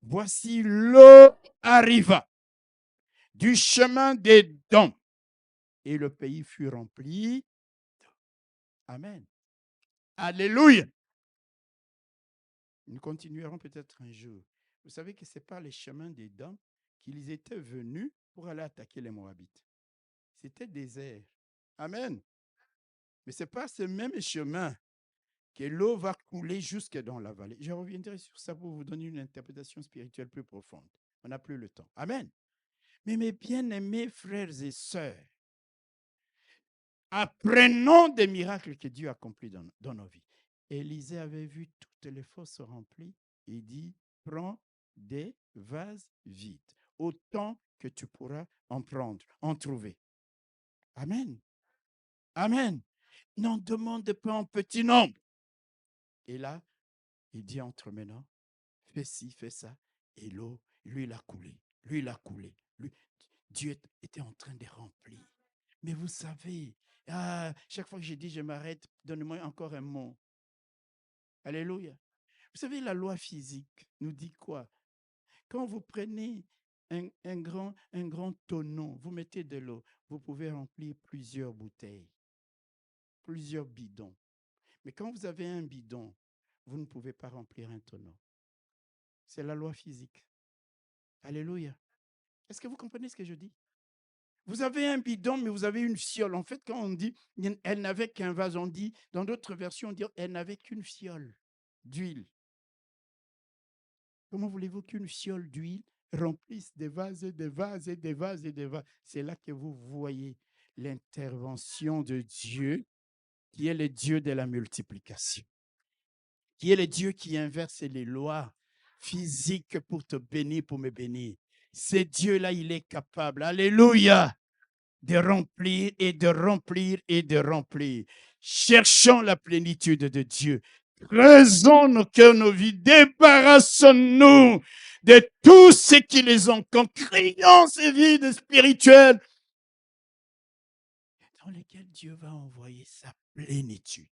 voici l'eau arriva du chemin des dons et le pays fut rempli. Amen. Alléluia. Nous continuerons peut-être un jour. Vous savez que ce n'est pas les chemins des dons qu'ils étaient venus pour aller attaquer les Moabites. C'était désert. Amen. Mais ce n'est pas ce même chemin que l'eau va couler jusque dans la vallée. Je reviendrai sur ça pour vous donner une interprétation spirituelle plus profonde. On n'a plus le temps. Amen. Mais mes bien-aimés frères et sœurs, apprenons des miracles que Dieu a accomplis dans nos vies. Élisée avait vu toutes les fosses remplies. Il dit, prends des vases vides, autant que tu pourras en prendre, en trouver. Amen. Amen. N'en demande pas en petit nombre. Et là, il dit entre maintenant, fais ci, fais ça. Et l'eau, lui, il a coulé. Lui, il a coulé. Dieu était en train de remplir. Mais vous savez, chaque fois que j'ai dit, je m'arrête, donnez-moi encore un mot. Alléluia. Vous savez, la loi physique nous dit quoi? Quand vous prenez un grand tonneau, vous mettez de l'eau, vous pouvez remplir plusieurs bouteilles, plusieurs bidons. Mais quand vous avez un bidon, vous ne pouvez pas remplir un tonneau. C'est la loi physique. Alléluia. Est-ce que vous comprenez ce que je dis? Vous avez un bidon, mais vous avez une fiole. En fait, quand on dit elle n'avait qu'un vase, on dit, dans d'autres versions, on dit elle n'avait qu'une fiole d'huile. Comment voulez-vous qu'une fiole d'huile remplisse des vases et des vases et des vases et des vases? C'est là que vous voyez l'intervention de Dieu, qui est le Dieu de la multiplication, qui est le Dieu qui inverse les lois physiques pour te bénir, pour me bénir. Ce Dieu-là, il est capable, alléluia, de remplir et de remplir et de remplir. Cherchons la plénitude de Dieu. Creusons nos cœurs, nos vies. Débarrassons-nous de tout ce qui les encombre. Crions ces vides spirituelles dans lesquelles Dieu va envoyer sa plénitude.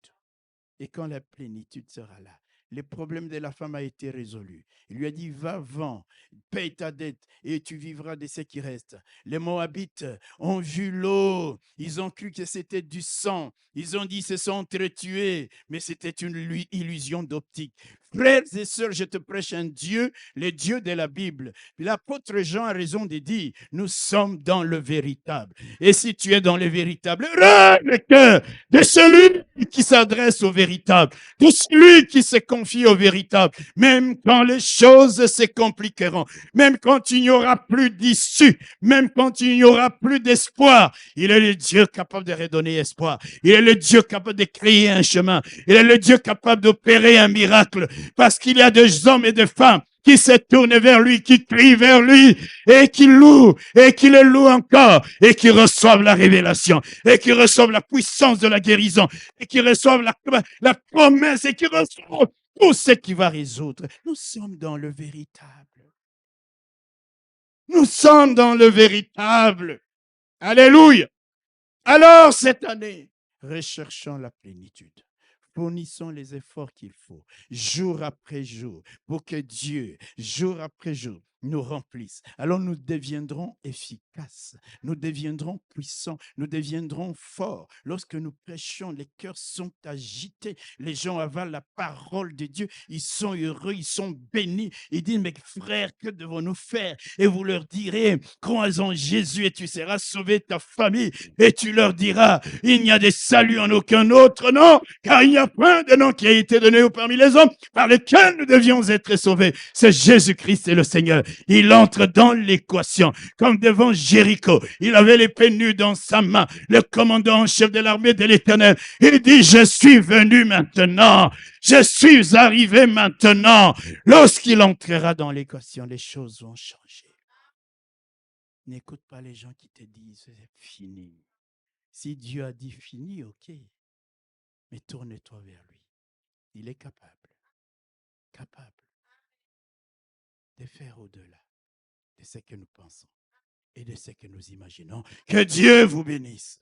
Et quand la plénitude sera là, le problème de la femme a été résolu. Il lui a dit, va, vends, paye ta dette et tu vivras de ce qui reste. Les Moabites ont vu l'eau. Ils ont cru que c'était du sang. Ils ont dit, ils se sont entretués, mais c'était une illusion d'optique. Frères et sœurs, je te prêche un Dieu, le Dieu de la Bible. L'apôtre Jean a raison de dire, nous sommes dans le véritable. Et si tu es dans le véritable, le cœur de celui qui s'adresse au véritable, de celui qui se confie au véritable, même quand les choses se compliqueront, même quand il n'y aura plus d'issue, même quand il n'y aura plus d'espoir, il est le Dieu capable de redonner espoir. Il est le Dieu capable de créer un chemin. Il est le Dieu capable d'opérer un miracle, parce qu'il y a des hommes et des femmes qui se tournent vers lui, qui crient vers lui, et qui louent, et qui le louent encore, et qui reçoivent la révélation, et qui reçoivent la puissance de la guérison, et qui reçoivent la promesse, et qui reçoivent tout ce qui va résoudre. Nous sommes dans le véritable. Nous sommes dans le véritable. Alléluia. Alors, cette année, recherchons la plénitude. Fournissons les efforts qu'il faut, jour après jour, pour que Dieu, jour après jour, nous remplisse. Alors nous deviendrons efficaces, nous deviendrons puissants, nous deviendrons forts. Lorsque nous prêchons, les cœurs sont agités, les gens avalent la parole de Dieu, ils sont heureux, ils sont bénis. Ils disent, mais frères, que devons-nous faire? Et vous leur direz, crois en Jésus et tu seras sauvé, ta famille. Et tu leur diras, il n'y a de salut en aucun autre nom, car il n'y a point de nom qui a été donné parmi les hommes par lequel nous devions être sauvés. C'est Jésus-Christ et le Seigneur. il entre dans l'équation. Comme devant Jéricho, il avait l'épée nue dans sa main. Le commandant en chef de l'armée de l'Éternel, il dit, je suis venu maintenant. Je suis arrivé maintenant. Lorsqu'il entrera dans l'équation, les choses vont changer. N'écoute pas les gens qui te disent, c'est fini. Si Dieu a dit fini, ok. Mais tourne-toi vers lui. Il est capable de faire au-delà de ce que nous pensons et de ce que nous imaginons. Que Dieu vous bénisse.